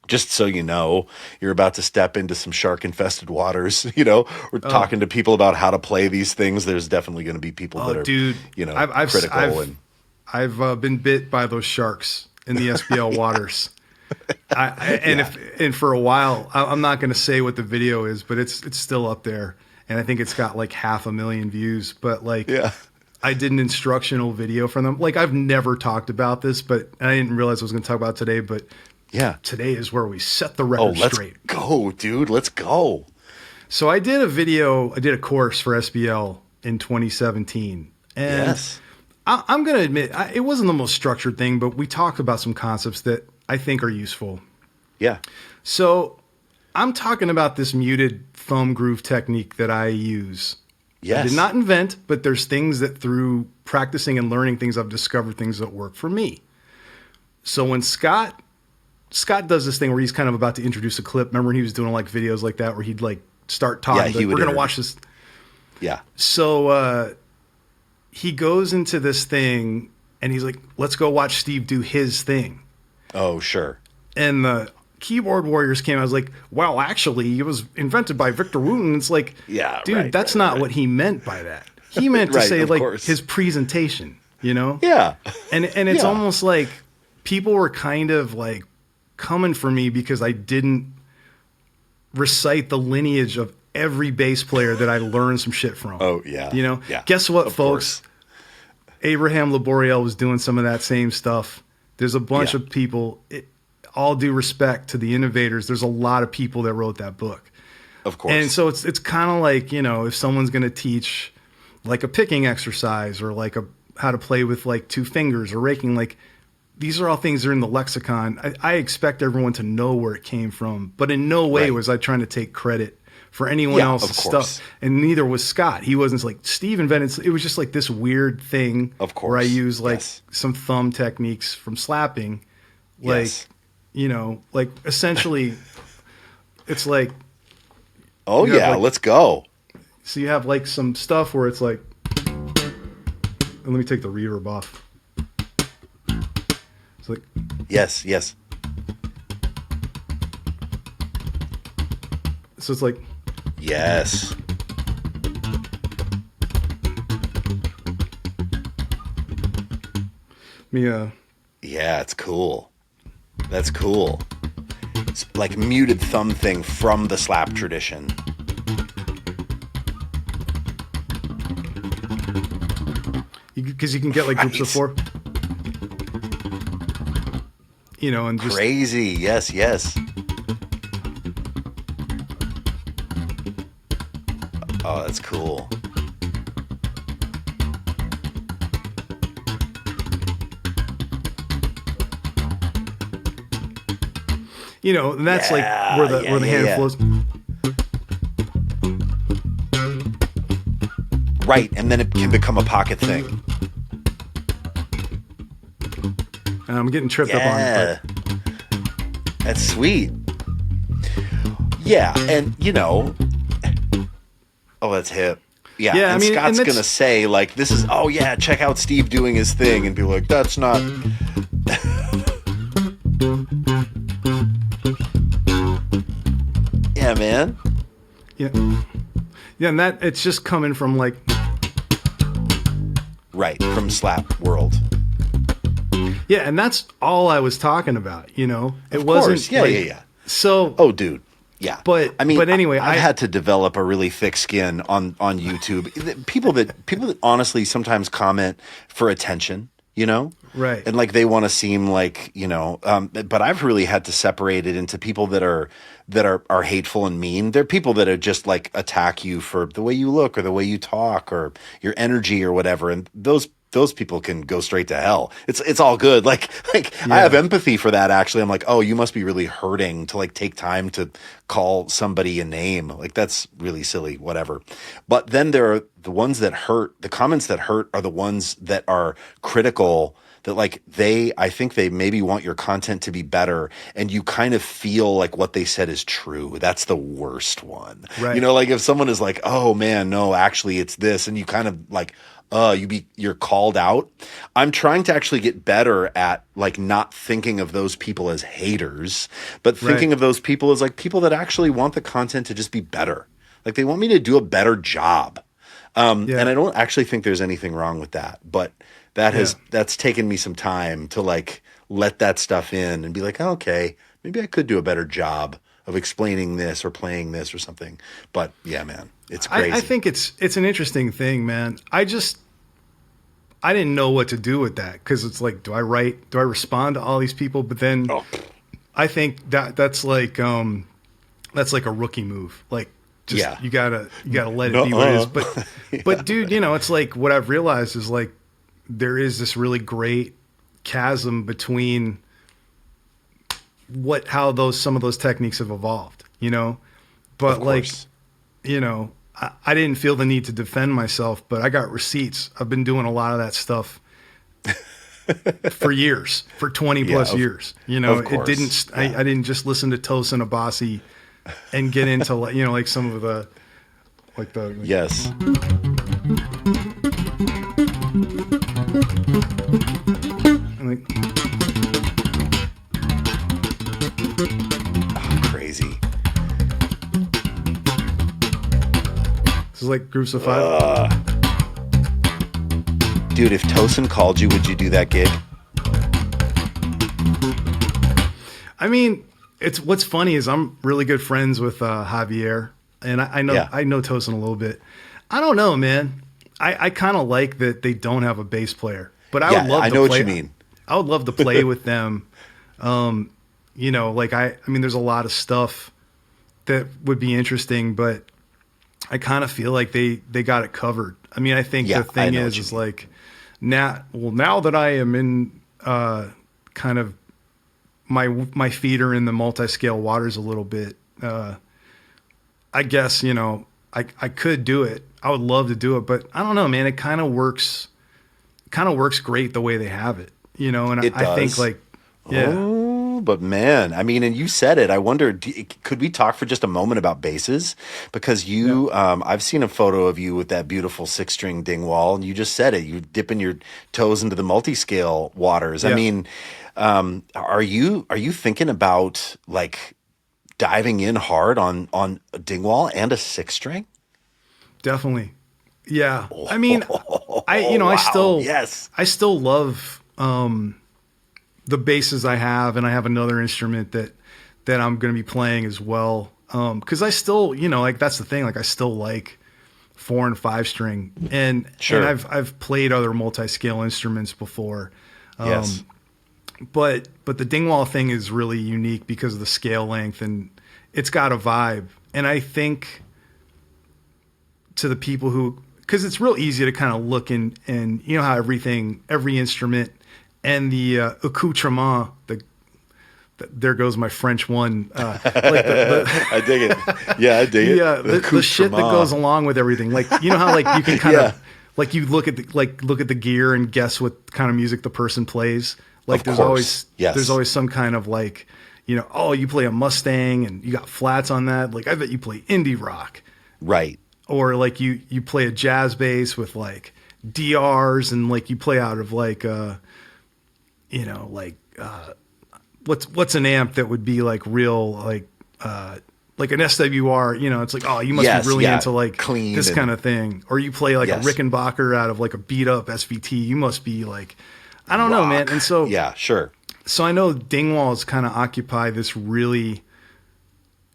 just so you know, you're about to step into some shark-infested waters. We're talking to people about how to play these things. There's definitely going to be people that are, critical." I've been bit by those sharks in the SBL waters. For a while, I'm not going to say what the video is, but it's still up there, and I think it's got like 500,000 views. But I did an instructional video for them. Like I've never talked about this, but I didn't realize I was going to talk about it today. But today is where we set the record straight. Let's go, dude. Let's go. So I did a course for SBL in 2017, and I'm going to admit it wasn't the most structured thing, but we talked about some concepts that I think are useful. Yeah. So I'm talking about this muted thumb groove technique that I use. Yes. I did not invent, but there's things that through practicing and learning things, I've discovered things that work for me. So when Scott does this thing where he's kind of about to introduce a clip. Remember when he was doing like videos like that where he'd like start talking. Yeah, we're going to watch this. Yeah. So he goes into this thing and he's like, let's go watch Steve do his thing. Oh, sure. And the keyboard warriors came. I was like, well, actually, it was invented by Victor Wooten. It's like, dude, that's not what he meant by that. He meant to say like his presentation, Yeah. And it's almost like people were kind of like coming for me because I didn't recite the lineage of every bass player that I learned some shit from. Oh, yeah. Yeah. Guess what, folks? Abraham Laboriel was doing some of that same stuff. There's a bunch of people, all due respect to the innovators, there's a lot of people that wrote that book. Of course. And so it's kind of like, if someone's going to teach like a picking exercise or like how to play with like two fingers or raking, like these are all things that are in the lexicon. I expect everyone to know where it came from, but in no way was I trying to take credit for anyone else's stuff. And neither was Scott. He wasn't like Steve invented. It was just like this weird thing where I use like some thumb techniques from slapping. Like, like essentially it's like, oh yeah, let's go. So you have like some stuff where it's like, and let me take the reverb off. It's like, yes. So it's like, yes. Yeah, it's cool. That's cool. It's like muted thumb thing from the slap tradition. Because you can get like groups of four. And just crazy. Yes. Oh, that's cool. you know, and that's like where the hand flows. Right, and then it can become a pocket thing. I'm getting tripped up on it. That's sweet. Yeah, and you know, that's hip. Yeah, and I mean, Scott's gonna say like, "This is check out Steve doing his thing," and be like, "That's not." Yeah, man. Yeah, and that it's just coming from like, right, from slap world. Yeah, and that's all I was talking about. You know, it wasn't. Yeah. So, dude. Yeah, but anyway, I've had to develop a really thick skin on YouTube. People that honestly sometimes comment for attention, you know, right? And like they want to seem like, you know, but I've really had to separate it into people that are hateful and mean. They're people that are just like attack you for the way you look or the way you talk or your energy or whatever, and those people can go straight to hell. It's all good. Like I have empathy for that. Actually, I'm like, oh, you must be really hurting to like take time to call somebody a name. Like that's really silly, whatever. But then there are the ones that hurt. The comments that hurt are the ones that are critical, that like I think they maybe want your content to be better, and you kind of feel like what they said is true. That's the worst one. Right. You know, like if someone is like, oh man, no, actually it's this, and you kind of like, you're called out. I'm trying to actually get better at like not thinking of those people as haters, but thinking of those people as like people that actually want the content to just be better. Like they want me to do a better job. And I don't actually think there's anything wrong with that, but that's taken me some time to like let that stuff in and be like, oh, okay, maybe I could do a better job of explaining this or playing this or something. But yeah, man, it's crazy. I think it's an interesting thing, man. I didn't know what to do with that, because it's like, do I respond to all these people? But then I think that's like a rookie move. Like, just you gotta let it be what it is. But dude, you know, it's like what I've realized is like there is this really great chasm between how some of those techniques have evolved, you know. But like, you know, I didn't feel the need to defend myself, but I got receipts. I've been doing a lot of that stuff for years, for 20 plus years. You know, it didn't. I didn't just listen to Tosin Abasi and get into, you know, like some of the yes. Like, crazy. This is like groups of five. Dude, if Tosin called you, would you do that gig? I mean, what's funny is I'm really good friends with Javier, and I know Tosin a little bit. I don't know, man. I kind of like that they don't have a bass player, but I would love to play. I know what you mean. I would love to play with them. You know, like I mean, there's a lot of stuff that would be interesting, but I kind of feel like they got it covered. I mean, I think the thing is like now that I am in kind of my feet are in the multiscale waters a little bit. I guess, you know, I could do it. I would love to do it, but I don't know, man. It kind of works great the way they have it, you know. And I think like, Oh, but man, I mean, and you said it. I wonder, could we talk for just a moment about basses? Because I've seen a photo of you with that beautiful 6-string Dingwall, and you just said it. You dipping your toes into the multiscale waters. Yeah. I mean, are you thinking about like diving in hard on a Dingwall and a 6-string? Definitely. Yeah. I mean, I still love the basses I have, and I have another instrument that I'm going to be playing as well. Cause I still, you know, like that's the thing. Like I still like 4 and 5 string, and I've played other multi-scale instruments before. Yes. But the Dingwall thing is really unique because of the scale length, and it's got a vibe. And I think to the people because it's real easy to kind of look and you know how every instrument and the accoutrement, there goes my French one. I dig it. Yeah, I dig it. Yeah, the shit that goes along with everything. Like, you know how like you can kind of like you look at the gear and guess what kind of music the person plays. Like there's always some kind of like, you know, oh, you play a Mustang and you got flats on that. Like I bet you play indie rock. Right. Or like you play a jazz bass with like DRs and like you play out of like you know, like what's an amp that would be like real like an SWR, you know, it's like, oh, you must be really into like clean this kind of thing. Or you play like a Rickenbacker out of like a beat up SVT. You must be like, I don't know, man. And so, so I know Dingwall's kind of occupy this really,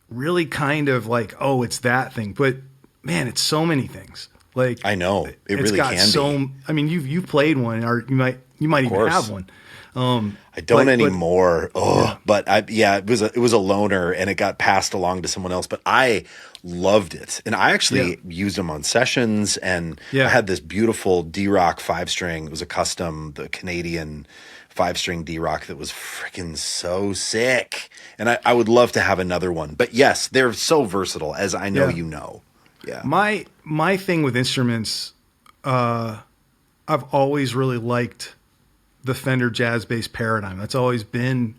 really kind of like, oh, it's that thing. But man, it's so many things. Like I know it really can be. I mean, you've played one, or you might even have one. I don't anymore. But it was a loaner and it got passed along to someone else, but I loved it. And I actually used them on sessions, and I had this beautiful D-Rock 5-string. It was a custom, the Canadian 5-string D-Rock that was freaking so sick. And I would love to have another one, but yes, they're so versatile, as I know, you know. Yeah. My thing with instruments, I've always really liked the Fender Jazz bass paradigm. That's always been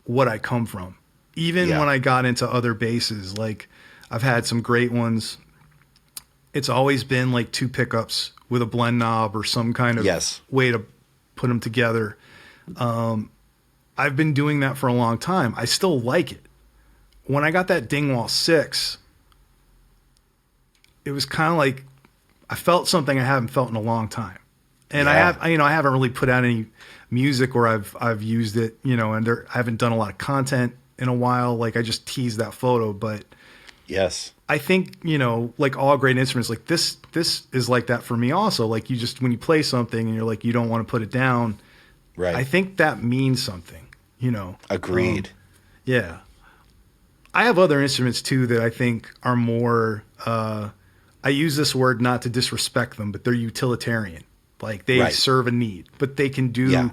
what I come from. Even when I got into other basses, like I've had some great ones. It's always been like 2 pickups with a blend knob or some kind of way to put them together. I've been doing that for a long time. I still like it. When I got that Dingwall 6, it was kind of like I felt something I haven't felt in a long time. And I haven't really put out any music where I've used it, you know, and I haven't done a lot of content in a while. Like I just teased that photo, but I think, you know, like all great instruments, like this is like that for me also. Like you just, when you play something and you're like, you don't want to put it down. Right. I think that means something, you know. Agreed. Yeah. I have other instruments too that I think are more, I use this word not to disrespect them, but they're utilitarian. Like they serve a need, but they can do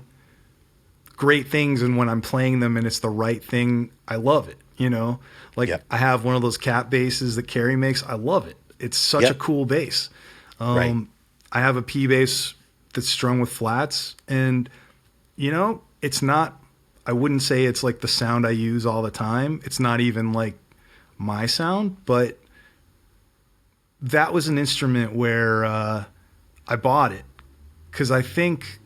great things. And when I'm playing them and it's the right thing, I love it. You know, like I have one of those cat basses that Carrie makes. I love it. It's such a cool bass. I have a P bass that's strung with flats, and you know, it's not, I wouldn't say it's like the sound I use all the time. It's not even like my sound, but that was an instrument where I bought it. Because I think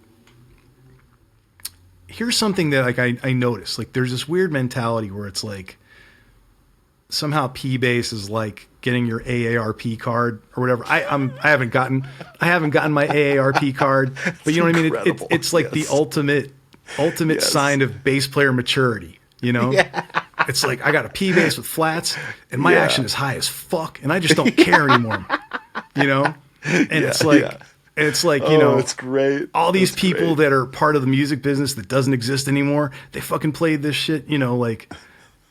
here's something that like I noticed. Like there's this weird mentality where it's like somehow P bass is like getting your AARP card or whatever. I haven't gotten my AARP card, but you know what I mean. It's like the ultimate sign of bass player maturity. You know, it's like I got a P bass with flats and my action is high as fuck, and I just don't care anymore. You know, and it's like. It's like, you know, it's great. All these people that are part of the music business that doesn't exist anymore, they fucking played this shit, you know, like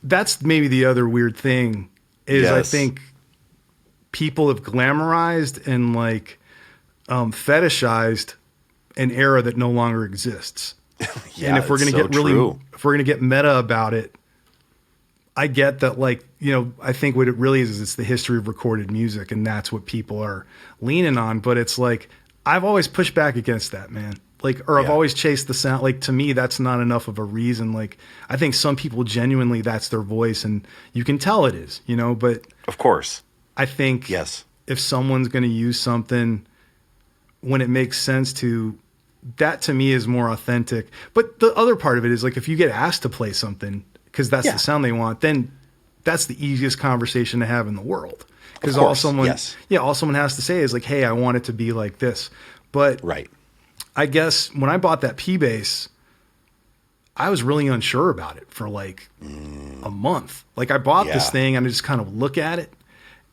that's maybe the other weird thing is I think people have glamorized and like fetishized an era that no longer exists. And if we're going to get meta about it, I get that, like, you know, I think what it really is it's the history of recorded music, and that's what people are leaning on. But it's like, I've always pushed back against that, man. Like, or I've always chased the sound. Like, to me, that's not enough of a reason. Like, I think some people genuinely, that's their voice, and you can tell it is, you know, but of course, I think if someone's going to use something when it makes sense to, that to me is more authentic. But the other part of it is like, if you get asked to play something because that's the sound they want, then that's the easiest conversation to have in the world. Because all someone has to say is like, hey, I want it to be like this. But I guess when I bought that P bass, I was really unsure about it for like a month. Like I bought this thing and I just kind of look at it,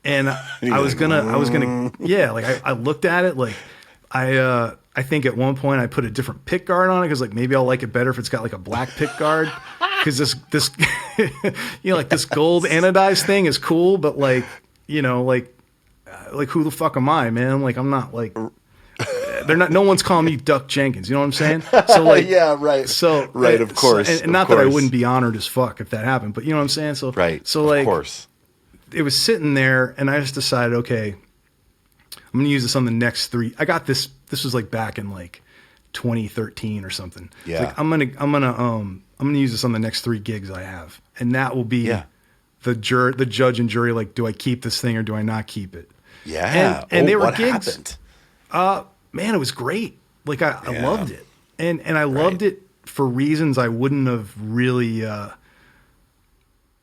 and I was gonna, like I looked at it, like I think at one point I put a different pick guard on it because like maybe I'll like it better if it's got like a black pick guard. Because this you know, like this gold anodized thing is cool, but like, you know, like who the fuck am I, man? Like I'm not like they're not. No one's calling me Duck Jenkins. You know what I'm saying? So like, yeah, right. So right, of course. And not that I wouldn't be honored as fuck if that happened, but you know what I'm saying? So right. So like, of course. It was sitting there, and I just decided, okay, I'm gonna use this on the next 3. I got this. This was like back in like 2013 or something. Yeah. Like, I'm gonna use this on the next 3 gigs I have, and that will be the judge and jury. Like, do I keep this thing or do I not keep it? Yeah. And they were what gigs. happened? Man, it was great. Like I loved it, and I loved it for reasons I wouldn't have really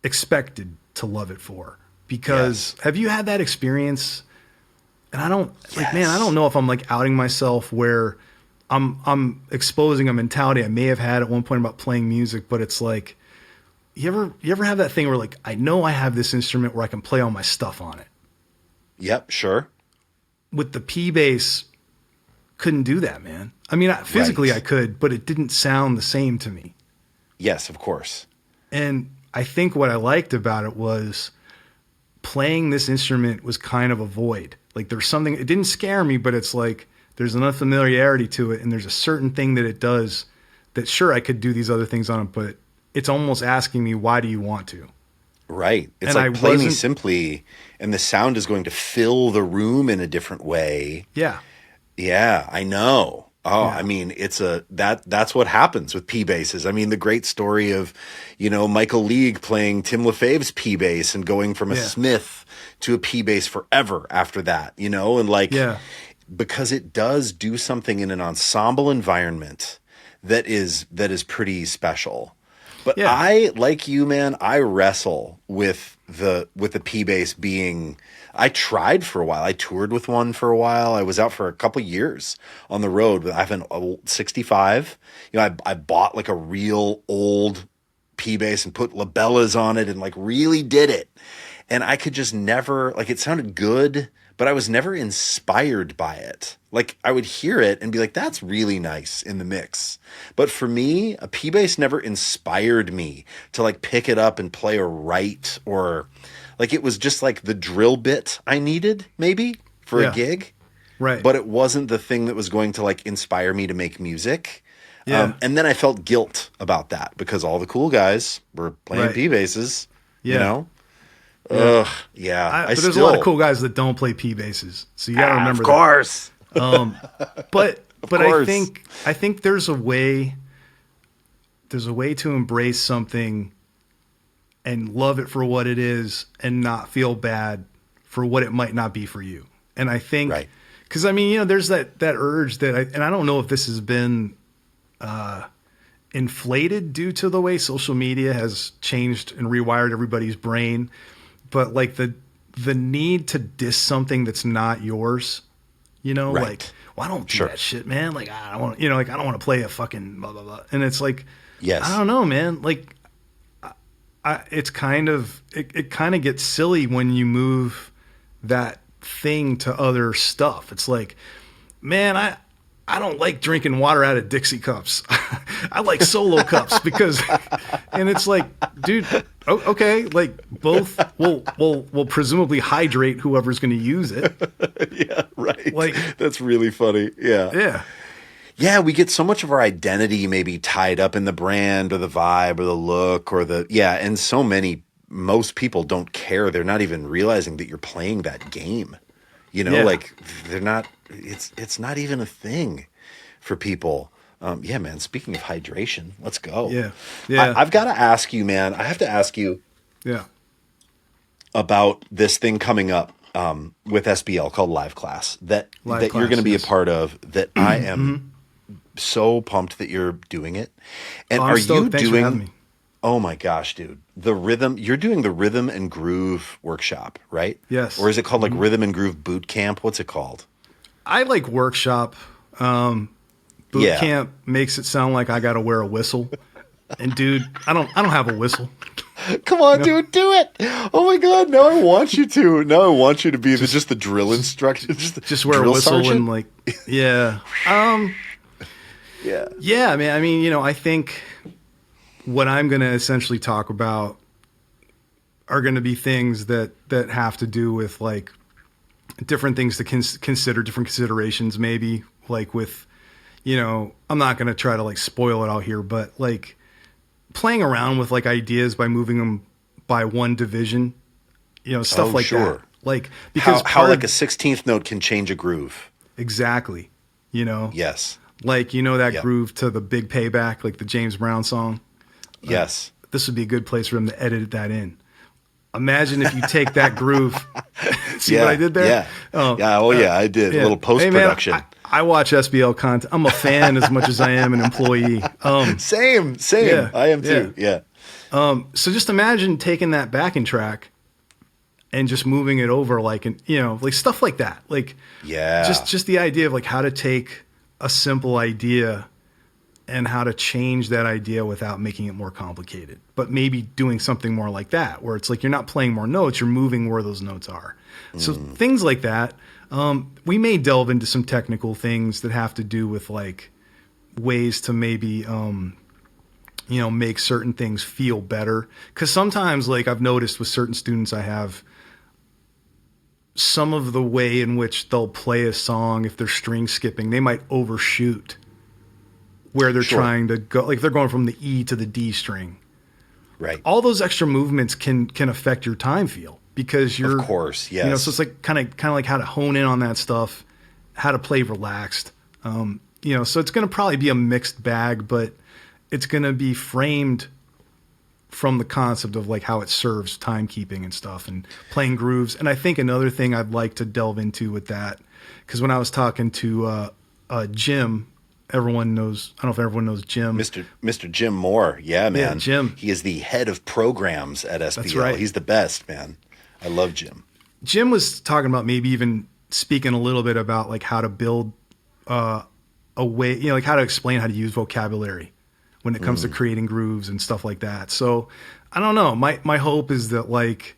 expected to love it for. Because have you had that experience? And I don't like, man, I don't know if I'm like outing myself where I'm exposing a mentality I may have had at one point about playing music, but it's like, you ever have that thing where like, I know I have this instrument where I can play all my stuff on it. Yep, sure. With the P bass, couldn't do that, man. I mean, physically I could, but it didn't sound the same to me. Yes, of course. And I think what I liked about it was playing this instrument was kind of a void. Like there's something, it didn't scare me, but it's like, there's enough familiarity to it. And there's a certain thing that it does that sure, I could do these other things on it, but it's almost asking me, why do you want to? Right. It's and like play me simply, and the sound is going to fill the room in a different way. Yeah. Yeah, I know. Oh, yeah. I mean, that's what happens with P basses. I mean, the great story of, Michael League playing Tim LaFave's P bass and going from a Smith to a P bass forever after that, and like, because it does do something in an ensemble environment that is pretty special. But I, like you, man, I wrestle with the P bass being. I tried for a while. I toured with one for a while. I was out for a couple years on the road. I have an old 65. I bought like a real old P bass and put labellas on it and like really did it. And I could just never, like, it sounded good, but I was never inspired by it. Like I would hear it and be like, that's really nice in the mix. But for me, a P bass never inspired me to like pick it up and play a right, or like it was just like the drill bit I needed maybe for a gig. Right. But it wasn't the thing that was going to like inspire me to make music. Yeah. And then I felt guilt about that because all the cool guys were playing P basses, Ugh, yeah. But there's a lot of cool guys that don't play P basses, so you gotta remember. Of course. But I think there's a way to embrace something and love it for what it is, and not feel bad for what it might not be for you. And I think, because I mean, there's that urge that I don't know if this has been inflated due to the way social media has changed and rewired everybody's brain. But like the need to diss something that's not yours, like, well, I don't do that shit, man. Like, I don't want, like, I don't want to play a fucking blah, blah, blah. And it's like, I don't know, man. Like, it's kind of, it kind of gets silly when you move that thing to other stuff. It's like, man, I don't like drinking water out of Dixie cups. I like solo cups because, and it's like, dude, okay, like both will presumably hydrate whoever's going to use it. Yeah, right. Like, that's really funny. Yeah. Yeah, we get so much of our identity maybe tied up in the brand or the vibe or the look or and most people don't care. They're not even realizing that you're playing that game. Like they're not, it's not even a thing for people. Man, speaking of hydration, let's go. Yeah. I've got to ask you, man, I have to ask you about this thing coming up with SBL called Live Class that you're going to be a part of, that I am so pumped that you're doing it. And are you doing, oh my gosh, dude, you're doing the rhythm and groove workshop, right? Yes. Or is it called like rhythm and groove boot camp? What's it called? I like workshop. Boot camp makes it sound like I got to wear a whistle. And dude, I don't have a whistle. Come on, dude, do it. Oh my God. Now I want you to. Now I want you to be just the drill instructor. Just wear a whistle sergeant? And like, yeah. Yeah, man. I mean, I think what I'm going to essentially talk about are going to be things that have to do with like different things to consider, different considerations maybe like with, I'm not going to try to like spoil it out here, but like playing around with like ideas by moving them by one division, stuff like that. Like, because how like a 16th note can change a groove. Exactly. Yes. Like, that groove to the Big Payback, like the James Brown song. Yes. This would be a good place for him to edit that in. Imagine if you take that groove. See what I did there? Yeah. I did. A little post-production. Hey, man, I watch SBL content. I'm a fan as much as I am an employee. Same. Yeah, I am too. Yeah. So just imagine taking that backing track and just moving it over like stuff like that. Like, just the idea of like how to take a simple idea and how to change that idea without making it more complicated, but maybe doing something more like that, where it's like, you're not playing more notes, you're moving where those notes are. So things like that. We may delve into some technical things that have to do with like ways to maybe, make certain things feel better. 'Cause sometimes, like I've noticed with certain students I have, some of the way in which they'll play a song, if they're string skipping, they might overshoot where they're trying to go. Like they're going from the E to the D string. Right. All those extra movements can affect your time feel, because you're, of course, yes. So it's like kind of like how to hone in on that stuff, how to play relaxed. So it's going to probably be a mixed bag, but it's going to be framed from the concept of like how it serves timekeeping and stuff and playing grooves. And I think another thing I'd like to delve into with that, because when I was talking to Jim, everyone knows, I don't know if everyone knows Jim. Mr. Jim Moore. Yeah, man. Yeah, Jim. He is the head of programs at SBL. That's right. He's the best, man. I love Jim. Jim was talking about maybe even speaking a little bit about like how to build a way, like how to explain how to use vocabulary when it comes to creating grooves and stuff like that. So I don't know. My hope is that like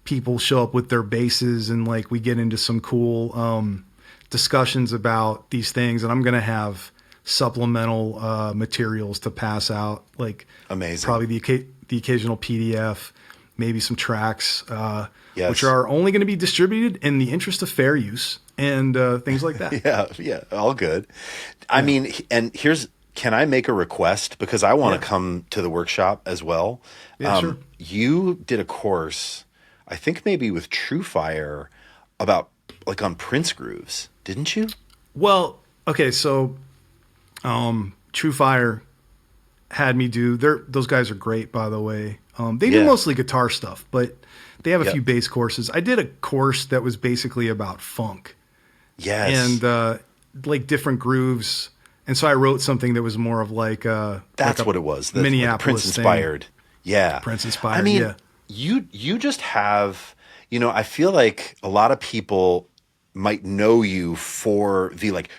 people show up with their basses and like we get into some cool discussions about these things, and I'm going to have supplemental materials to pass out, like amazing, probably the occasional PDF, maybe some tracks, which are only going to be distributed in the interest of fair use and things like that. Yeah, all good. I mean, and can I make a request? Because I want to come to the workshop as well. Yeah, sure. You did a course, I think maybe with True Fire, about like on Prince grooves, didn't you? Well, okay, so True Fire had me do, those guys are great, by the way. They do mostly guitar stuff, but they have a few bass courses. I did a course that was basically about funk. Yes. And like different grooves. And so I wrote something that was more of like that's what it was. The Minneapolis Prince inspired. thing. Yeah. Prince inspired. I mean, you just have, I feel like a lot of people might know you for the like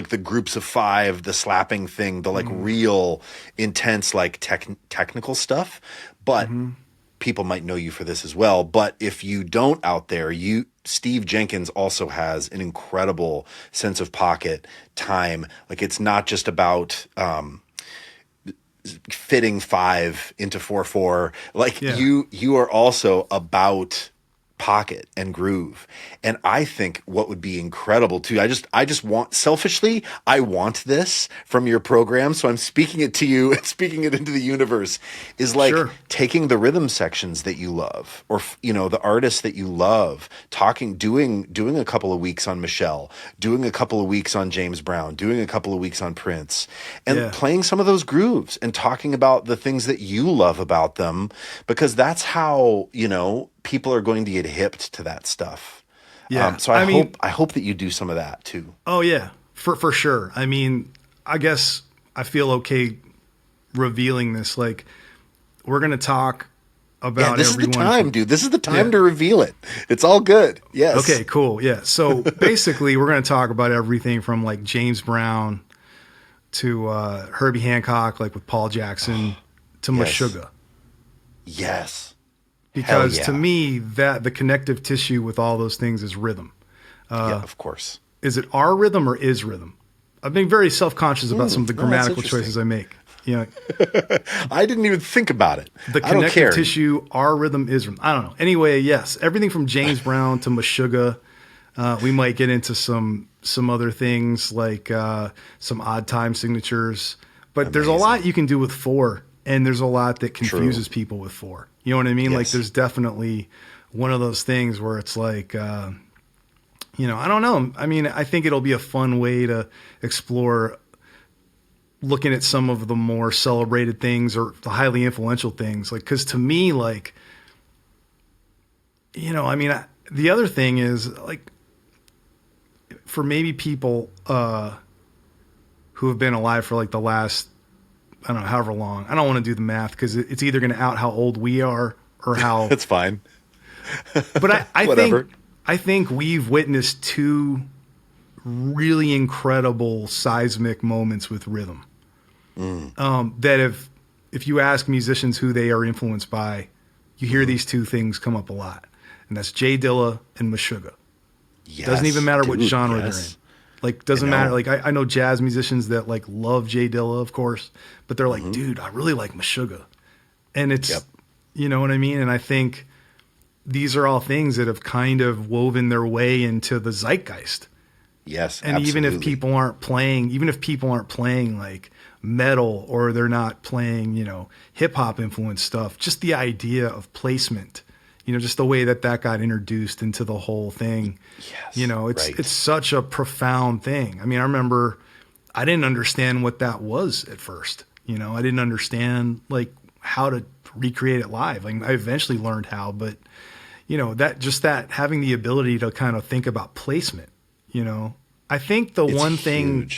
the groups of five, the slapping thing, the like real intense like technical stuff, but people might know you for this as well. But if you don't out there, Steve Jenkins also has an incredible sense of pocket time. Like it's not just about fitting 5 into 4/4. Like you are also about pocket and groove. And I think what would be incredible too, I just want, selfishly, I want this from your program. So I'm speaking it to you and speaking it into the universe, is like taking the rhythm sections that you love, or, the artists that you love, doing a couple of weeks on Michelle, doing a couple of weeks on James Brown, doing a couple of weeks on Prince, and playing some of those grooves and talking about the things that you love about them, because that's how, people are going to get hipped to that stuff. Yeah. So I hope that you do some of that too. Oh yeah, for sure. I mean, I guess I feel okay revealing this. Like, we're going to talk about this is the time, dude. This is the time to reveal it. It's all good. Yes. Okay, cool. Yeah. So basically we're going to talk about everything from like James Brown to Herbie Hancock, like with Paul Jackson, to Meshuggah. Yes. Because to me, that the connective tissue with all those things is rhythm. Of course. Is it our rhythm or is rhythm? I've been very self-conscious about some of the grammatical choices I make. I didn't even think about it. The connective tissue, our rhythm is rhythm. I don't know. Anyway, yes, everything from James Brown to Meshuggah, We might get into some other things like some odd time signatures, but Amazing. There's a lot you can do with 4, and there's a lot that confuses people with 4. You know what I mean? Yes. Like there's definitely one of those things where it's like, you know, I don't know. I mean, I think it'll be a fun way to explore looking at some of the more celebrated things or the highly influential things. Like, cause to me, like, you know, I mean, the other thing is like, for maybe people, who have been alive for like the last, I don't know, however long, I don't want to do the math cause it's either going to out how old we are or how That's fine. But I think we've witnessed 2 really incredible seismic moments with rhythm. That if you ask musicians who they are influenced by, you hear these 2 things come up a lot, and that's Jay Dilla and Meshuggah. Yes, doesn't even matter what genre yes. they're in. Like, doesn't matter. Like, I know jazz musicians that like love Jay Dilla, of course, but they're like, dude, I really like Meshuggah, and it's, you know what I mean. And I think these are all things that have kind of woven their way into the zeitgeist. Yes, and absolutely. even if people aren't playing like metal or they're not playing, you know, hip hop influenced stuff, just the idea of placement, you know, just the way that got introduced into the whole thing. Yes, you know, it's such a profound thing. I mean, I remember I didn't understand what that was at first. You know, I didn't understand like how to recreate it live. Like I eventually learned how, but you know, that having the ability to kind of think about placement, you know, I think the one thing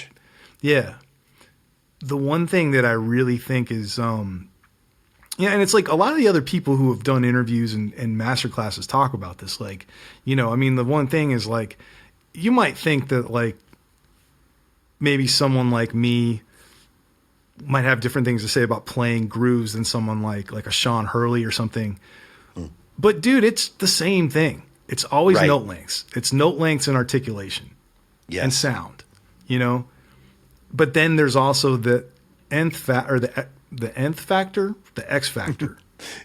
that I really think is, and it's like a lot of the other people who have done interviews and master classes talk about this. Like, you know, I mean, the one thing is like, you might think that like maybe someone like me might have different things to say about playing grooves than someone like a Sean Hurley or something. But dude, it's the same thing. It's always note lengths. It's note lengths and articulation and sound, you know? But then there's also the nth factor, the X factor.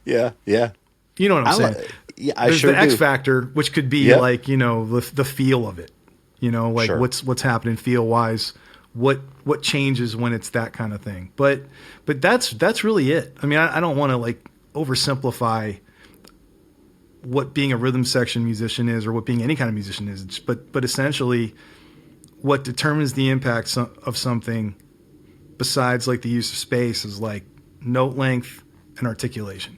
Yeah. You know what I'm saying? There's the X factor, which could be like, you know, the feel of it, you know, like what's happening feel wise, what changes when it's that kind of thing. But that's really it. I mean, I don't want to like oversimplify what being a rhythm section musician is or what being any kind of musician is, but essentially what determines the impact of something besides like the use of space is like note length and articulation.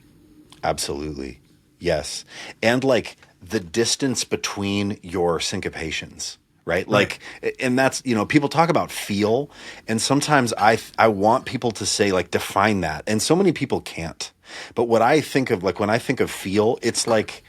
Absolutely. Yes. And like the distance between your syncopations, right? Like, and that's, you know, people talk about feel, and sometimes I want people to say like, define that. And so many people can't. But what I think of, like when I think of feel, it's like,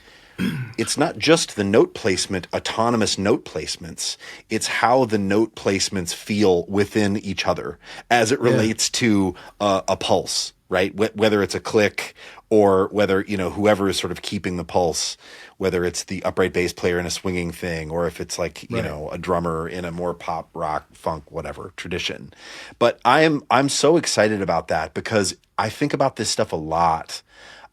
it's not just the note placement, autonomous note placements. It's how the note placements feel within each other as it relates to a pulse, right? Whether it's a click or whether, you know, whoever is sort of keeping the pulse, whether it's the upright bass player in a swinging thing, or if it's like, you know, a drummer in a more pop, rock, funk, whatever tradition. But I'm so excited about that because I think about this stuff a lot.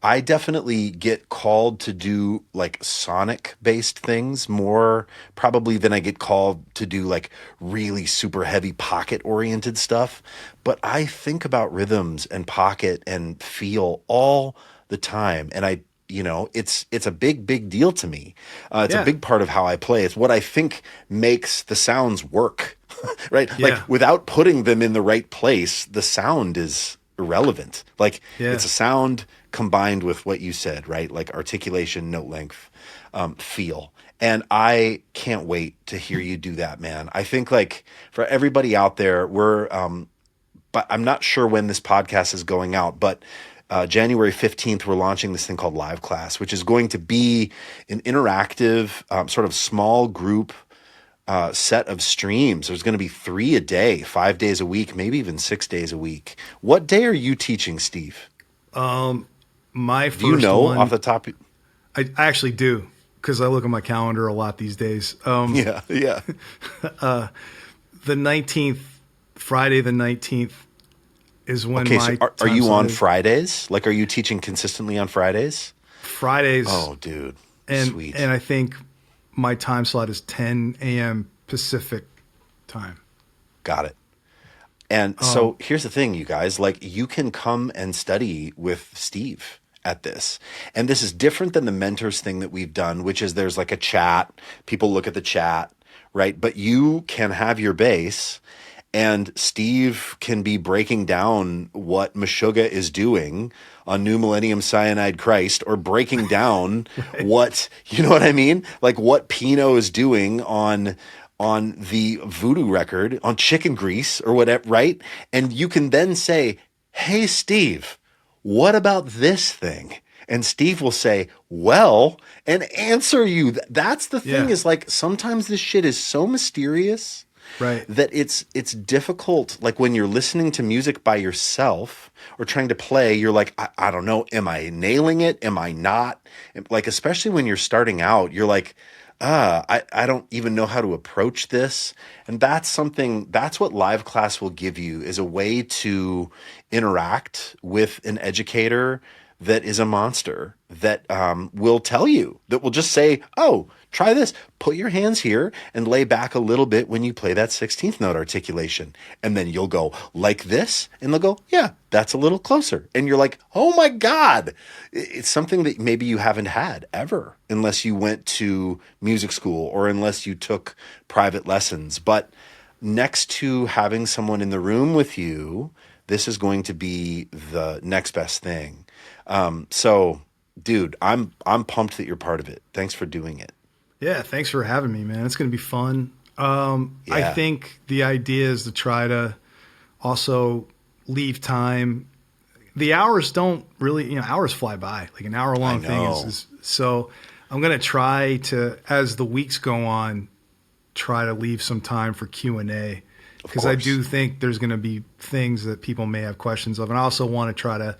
I definitely get called to do like sonic based things more probably than I get called to do like really super heavy pocket oriented stuff. But I think about rhythms and pocket and feel all the time. And you know, it's a big deal to me. It's a big part of how I play. It's what I think makes the sounds work, right? Yeah. Like without putting them in the right place, the sound is irrelevant. Like it's a sound combined with what you said, right? Like articulation, note length, feel. And I can't wait to hear you do that, man. I think like for everybody out there, but I'm not sure when this podcast is going out, but January 15th, we're launching this thing called Live Class, which is going to be an interactive sort of small group set of streams. There's going to be 3 a day, 5 days a week, maybe even 6 days a week. What day are you teaching, Steve? My first do you know one, off the top? I actually do, because I look at my calendar a lot these days. The 19th, Friday the 19th is when so are you on Fridays? Like, are you teaching consistently on Fridays? Fridays. Oh, dude. And, sweet. And I think my time slot is 10 a.m. Pacific time. Got it. And so here's the thing, you guys, like you can come and study with Steve at this. And this is different than the mentors thing that we've done, which is there's like a chat, people look at the chat, right? But you can have your bass and Steve can be breaking down what Meshuggah is doing on New Millennium Cyanide Christ, or breaking down right. What, you know what I mean? Like what Pino is doing on the Voodoo record, on Chicken Grease or whatever, right? And you can then say, hey, Steve, what about this thing? And Steve will say, well, and answer you. That's the thing is like, sometimes this shit is so mysterious right. that it's difficult. Like when you're listening to music by yourself or trying to play, you're like, I don't know. Am I nailing it? Am I not? Like, especially when you're starting out, you're like, I don't even know how to approach this. And that's what live class will give you, is a way to interact with an educator that is a monster, that will tell you, that will just say, oh, try this, put your hands here and lay back a little bit when you play that 16th note articulation. And then you'll go like this, and they'll go, yeah, that's a little closer. And you're like, oh my God, it's something that maybe you haven't had ever, unless you went to music school or unless you took private lessons. But next to having someone in the room with you, this is going to be the next best thing. So dude, I'm pumped that you're part of it. Thanks for doing it. Yeah, thanks for having me, man. It's going to be fun. I think the idea is to try to also leave time. The hours don't really, hours fly by. Like an hour long thing is so I'm going to try to, as the weeks go on, try to leave some time for Q&A, because I do think there's going to be things that people may have questions of. And I also want to try to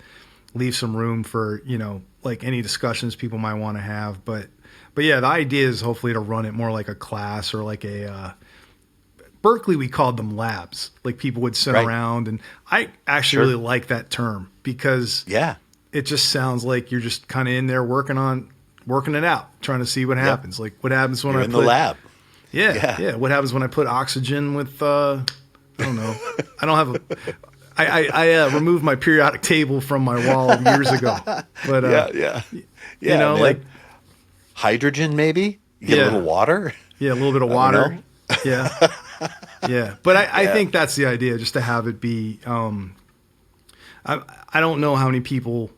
leave some room for, like any discussions people might want to have. But yeah, the idea is hopefully to run it more like a class, or like a Berkeley, we called them labs. Like people would sit around, and I actually really like that term, because it just sounds like you're just kind of in there working it out, trying to see what happens. Like what happens when you're in the lab. Yeah. What happens when I put oxygen with, I don't know. I don't have I removed my periodic table from my wall years ago. But like hydrogen, maybe you get a little water. Yeah, a little bit of water. Yeah. Yeah. But I think that's the idea, just to have it be, I don't know how many people,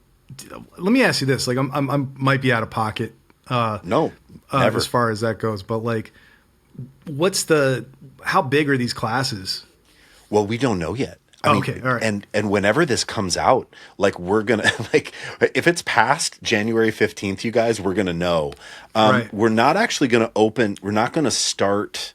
let me ask you this. Like I might be out of pocket. No, never. As far as that goes, but like, how big are these classes? Well, we don't know yet. I mean, all right. And whenever this comes out, like we're gonna if it's past January 15th, you guys, we're gonna know. We're not actually gonna open. We're not gonna start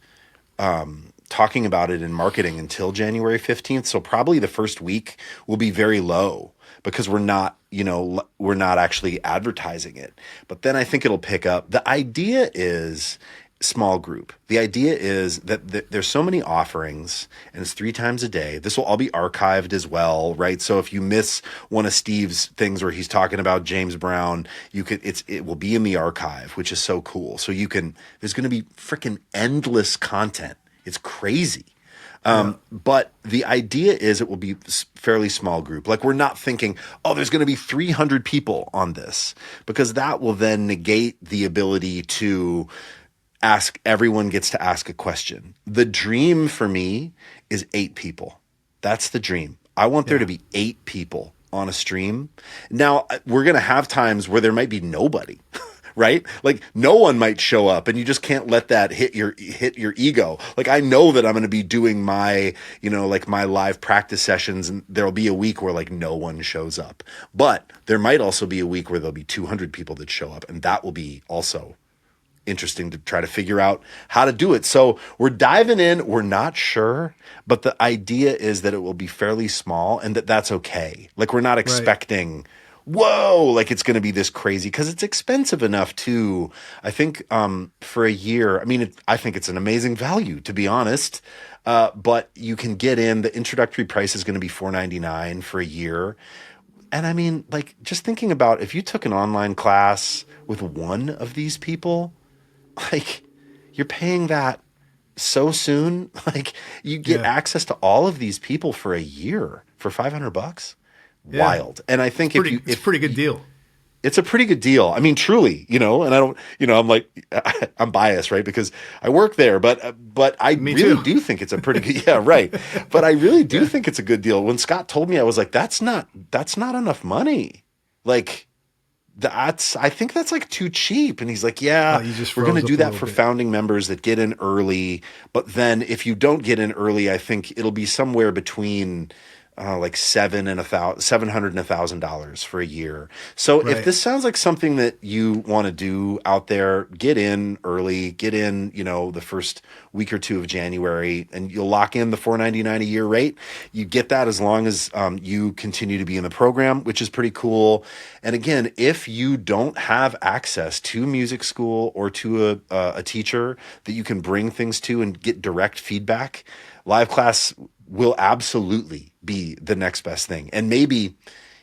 talking about it in marketing until January 15th. So probably the first week will be very low, because we're not actually advertising it. But then I think it'll pick up. The idea is small group. The idea is that there's so many offerings, and it's 3 times a day. This will all be archived as well, right? So if you miss one of Steve's things where he's talking about James Brown, it will be in the archive, which is so cool. So there's going to be freaking endless content. It's crazy. But the idea is it will be fairly small group. Like we're not thinking, there's going to be 300 people on this, because that will then negate the ability to everyone gets to ask a question. The dream for me is 8 people. That's the dream. I want there to be 8 people on a stream. Now we're going to have times where there might be nobody, right? Like no one might show up, and you just can't let that hit your ego. Like I know that I'm going to be doing my, like my live practice sessions, and there'll be a week where like no one shows up, but there might also be a week where there'll be 200 people that show up. And that will be also interesting to try to figure out how to do it. So we're diving in. We're not sure, but the idea is that it will be fairly small, and that's okay. Like we're not expecting, whoa, like it's going to be this crazy, because it's expensive enough too. I think for a year, I think it's an amazing value, to be honest. But you can get in. The introductory price is going to be $4.99 for a year. And like just thinking about if you took an online class with one of these people, like you're paying that so soon. Like you get access to all of these people for a year for $500. Wild. And I think it's a pretty good deal. It's a pretty good deal. I mean, truly, and I don't, I'm like, I'm biased, right? Because I work there, but I really do think it's a pretty good, yeah, right. But I really do think it's a good deal. When Scott told me, I was like, that's not enough money. Like I think that's like too cheap. And he's like, yeah, we're going to do that for founding members that get in early. But then if you don't get in early, I think it'll be somewhere between like $700 and $1,000 for a year. So if this sounds like something that you want to do out there, get in early, get in, the first week or two of January, and you'll lock in the $499 a year rate. You get that as long as you continue to be in the program, which is pretty cool. And again, if you don't have access to music school or to a teacher that you can bring things to and get direct feedback, live class will absolutely be the next best thing. And maybe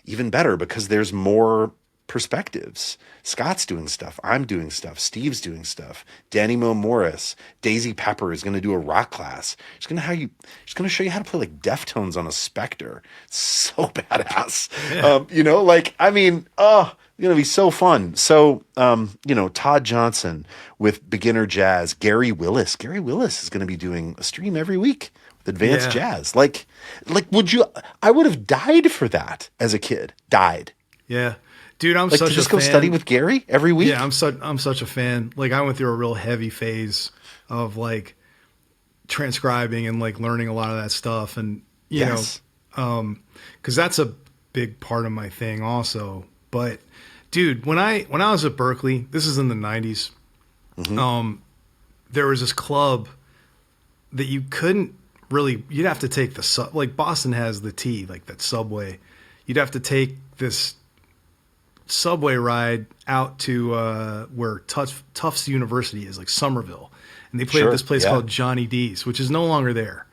even better because there's more perspectives. Scott's doing stuff. I'm doing stuff. Steve's doing stuff. Danny Mo Morris. Daisy Pepper is going to do a rock class. She's going to show you how to play like Deftones on a Spectre. It's so badass. Going to be so fun. So, Todd Johnson with Beginner Jazz. Gary Willis. Gary Willis is going to be doing a stream every week. Advanced jazz. Like I would have died for that as a kid. Died. Yeah. Dude, I'm such a fan. Just go study with Gary every week? Yeah, I'm such a fan. Like I went through a real heavy phase of like transcribing and like learning a lot of that stuff. And you know, cause that's a big part of my thing also. But dude, when I was at Berkeley, this is in the 90s, there was this club that you couldn't really, you'd have to take like Boston has the T, like that subway. You'd have to take this subway ride out to where Tufts University is, like Somerville. And they played at this place called Johnny D's, which is no longer there.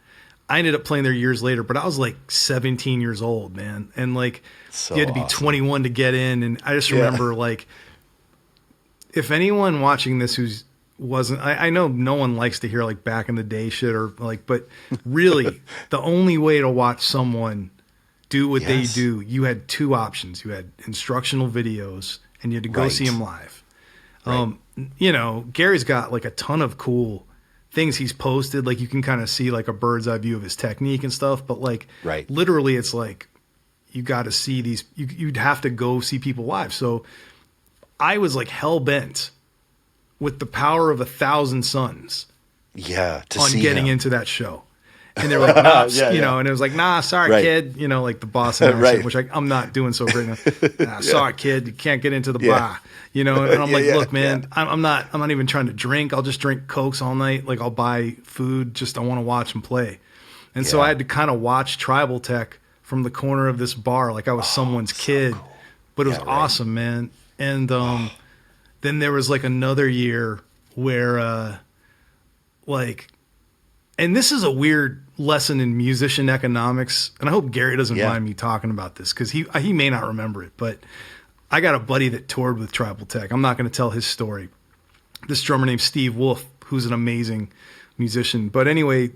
I ended up playing there years later, but I was like 17 years old, man. And like you had to be 21 to get in. And I just remember like, if anyone watching this I know no one likes to hear like back in the day shit or like, but really the only way to watch someone do what they do, you had two options. You had instructional videos and you had to go see them live. Gary's got like a ton of cool things he's posted. Like you can kind of see like a bird's eye view of his technique and stuff, but like literally it's like, you got to see these, you'd have to go see people live. So I was like hell bent with the power of 1,000 suns. To on see getting him. into that show. And they were like, and it was like, nah, sorry, kid. Like the boss announcement, which I'm not doing so great now. Sorry, kid, you can't get into the bar. And I'm like, look, man, I'm not even trying to drink. I'll just drink Cokes all night. Like I'll buy food. Just I want to watch them play. And so I had to kind of watch Tribal Tech from the corner of this bar, like I was someone's kid. Cool. But it was awesome, man. And then there was like another year where and this is a weird lesson in musician economics, and I hope Gary doesn't mind me talking about this because he may not remember it, but I got a buddy that toured with Tribal Tech. I'm not going to tell his story. This drummer named Steve Wolf, who's an amazing musician. But anyway,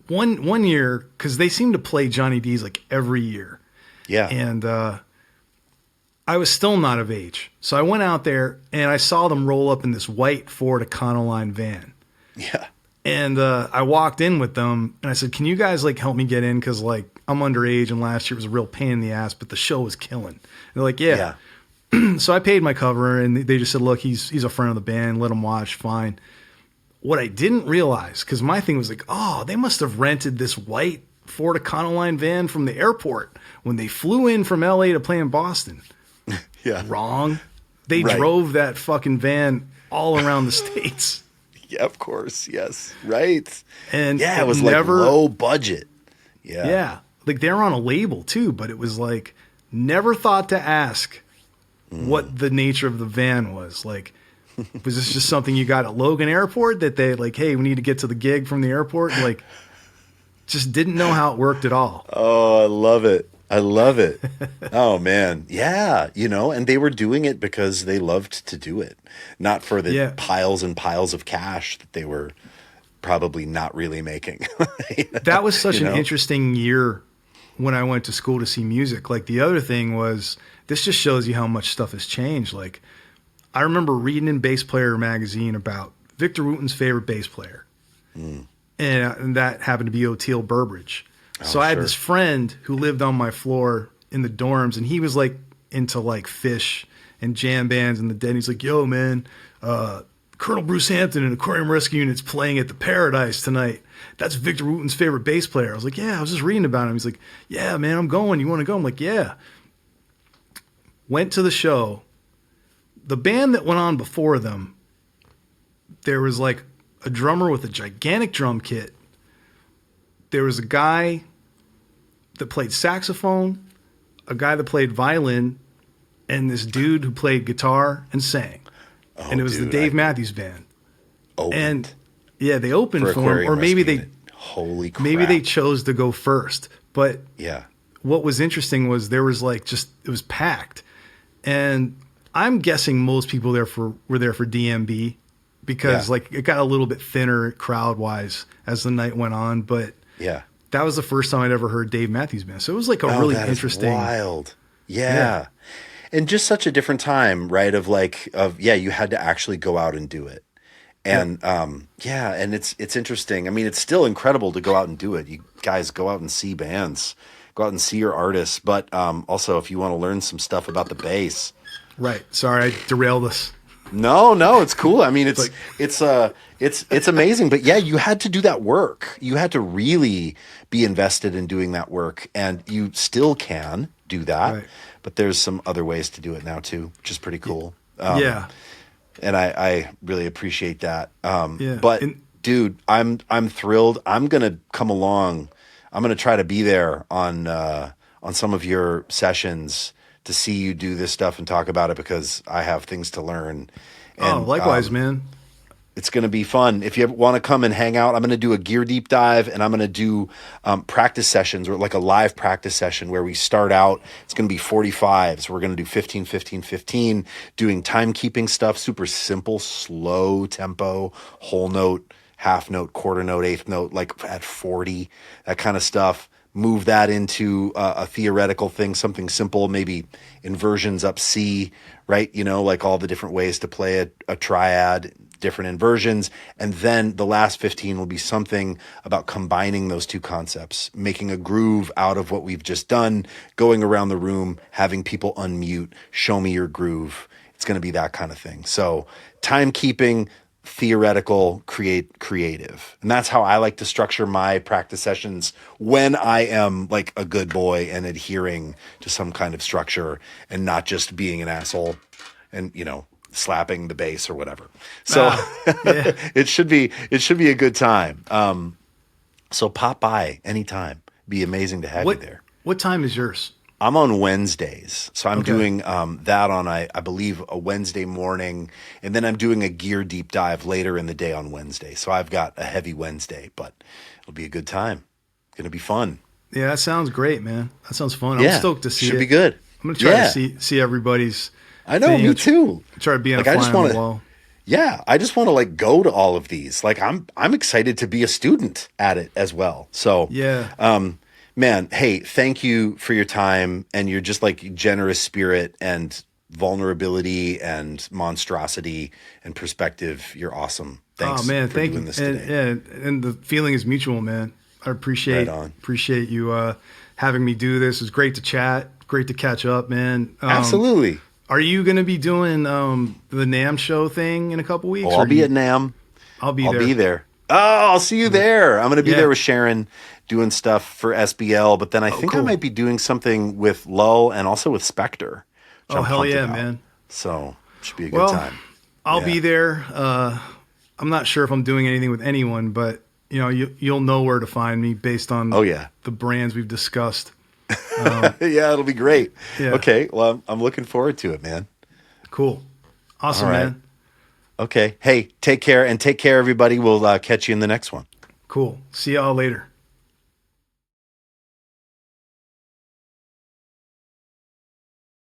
one year, because they seem to play Johnny D's like every year. Yeah. And I was still not of age. So I went out there and I saw them roll up in this white Ford Econoline van. Yeah. And I walked in with them and I said, can you guys like help me get in? Cause like I'm underage and last year was a real pain in the ass, but the show was killing. And they're like, yeah. So I paid my cover and they just said, look, he's a friend of the band. Let him watch. Fine. What I didn't realize, cause my thing was like, oh, they must have rented this white Ford Econoline van from the airport when they flew in from LA to play in Boston. Wrong. They drove that fucking van all around the States. Yeah, of course. Yes. Right. And it was never, like low budget. Yeah. Like they're on a label too, but it was like never thought to ask what the nature of the van was. Like, was this just something you got at Logan Airport that they like, hey, we need to get to the gig from the airport? Like, just didn't know how it worked at all. Oh, I love it. I love it. Oh man. Yeah. And they were doing it because they loved to do it, not for the piles and piles of cash that they were probably not really making. That was such an interesting year when I went to school to see music. Like the other thing was, this just shows you how much stuff has changed. Like I remember reading in Bass Player magazine about Victor Wooten's favorite bass player. And that happened to be Oteil Burbridge. So I had this friend who lived on my floor in the dorms, and he was like into like Fish and jam bands and the Dead. He's like, yo, man, Colonel Bruce Hampton and Aquarium Rescue Unit's playing at the Paradise tonight. That's Victor Wooten's favorite bass player. I was like, yeah, I was just reading about him. He's like, yeah, man, I'm going. You want to go? I'm like, yeah. Went to the show. The band that went on before them, there was like a drummer with a gigantic drum kit. There was a guy that played saxophone, a guy that played violin, and this dude who played guitar and sang. And it was the Dave Matthews Band. Opened. And yeah, they opened for him, or maybe holy crap. Maybe they chose to go first. But yeah, what was interesting was there was like it was packed, and I'm guessing most people were there for DMB because like it got a little bit thinner crowd wise as the night went on, but yeah. That was the first time I'd ever heard Dave Matthews Band. So it was like a really interesting. Wild. Yeah. And just such a different time, right? You had to actually go out and do it. And and it's interesting. I mean, it's still incredible to go out and do it. You guys go out and see bands, go out and see your artists, but also if you want to learn some stuff about the bass. Right. Sorry, I derailed us. No, it's cool. I mean, it's amazing, but yeah, you had to do that work. You had to really be invested in doing that work, and you still can do that. Right. But there's some other ways to do it now too, which is pretty cool. And I really appreciate that. But dude, I'm thrilled. I'm gonna come along. I'm gonna try to be there on some of your sessions to see you do this stuff and talk about it because I have things to learn. And, likewise, man. It's going to be fun. If you want to come and hang out, I'm going to do a gear deep dive, and I'm going to do practice sessions, or like a live practice session where we start out. It's going to be 45s. We're going to do 15, 15, 15, doing timekeeping stuff, super simple, slow tempo, whole note, half note, quarter note, eighth note, like at 40, that kind of stuff. Move that into a theoretical thing, something simple, maybe inversions up C, right? Like all the different ways to play a triad, different inversions. And then the last 15 will be something about combining those two concepts, making a groove out of what we've just done, going around the room, having people unmute, show me your groove. It's going to be that kind of thing. So timekeeping, theoretical, creative. And that's how I like to structure my practice sessions when I am like a good boy and adhering to some kind of structure and not just being an asshole and, slapping the bass or whatever. So it should be a good time. So pop by anytime. Be amazing to have you there. What time is yours? I'm on Wednesdays. So I'm doing that on, I believe, a Wednesday morning. And then I'm doing a gear deep dive later in the day on Wednesday. So I've got a heavy Wednesday, but it'll be a good time. Going to be fun. Yeah, that sounds great, man. That sounds fun. I'm stoked to see it. Should be good. I'm going to try to see everybody's. I know, me too. Try to be on a fly on the wall. Yeah, I just want to like go to all of these. Like I'm excited to be a student at it as well. So man, hey, thank you for your time and your just like generous spirit and vulnerability and monstrosity and perspective. You're awesome. Thanks. Oh man, thank you. This today. And the feeling is mutual, man. I appreciate you having me do this. It's great to chat. Great to catch up, man. Absolutely. Are you going to be doing the NAMM show thing in a couple weeks? I'll be at NAMM. I'll be there. Oh, I'll see you there. I'm going to be there with Sharon doing stuff for SBL, but then I think I might be doing something with Lull and also with Spectre. Oh, hell yeah, man. So it should be a good time. I'll be there. I'm not sure if I'm doing anything with anyone, but you'll know where to find me based on the brands we've discussed. Yeah, it'll be great. Yeah. Okay, well, I'm looking forward to it, man. Cool. Awesome, man. Okay. Hey, take care, everybody. We'll catch you in the next one. Cool. See y'all later.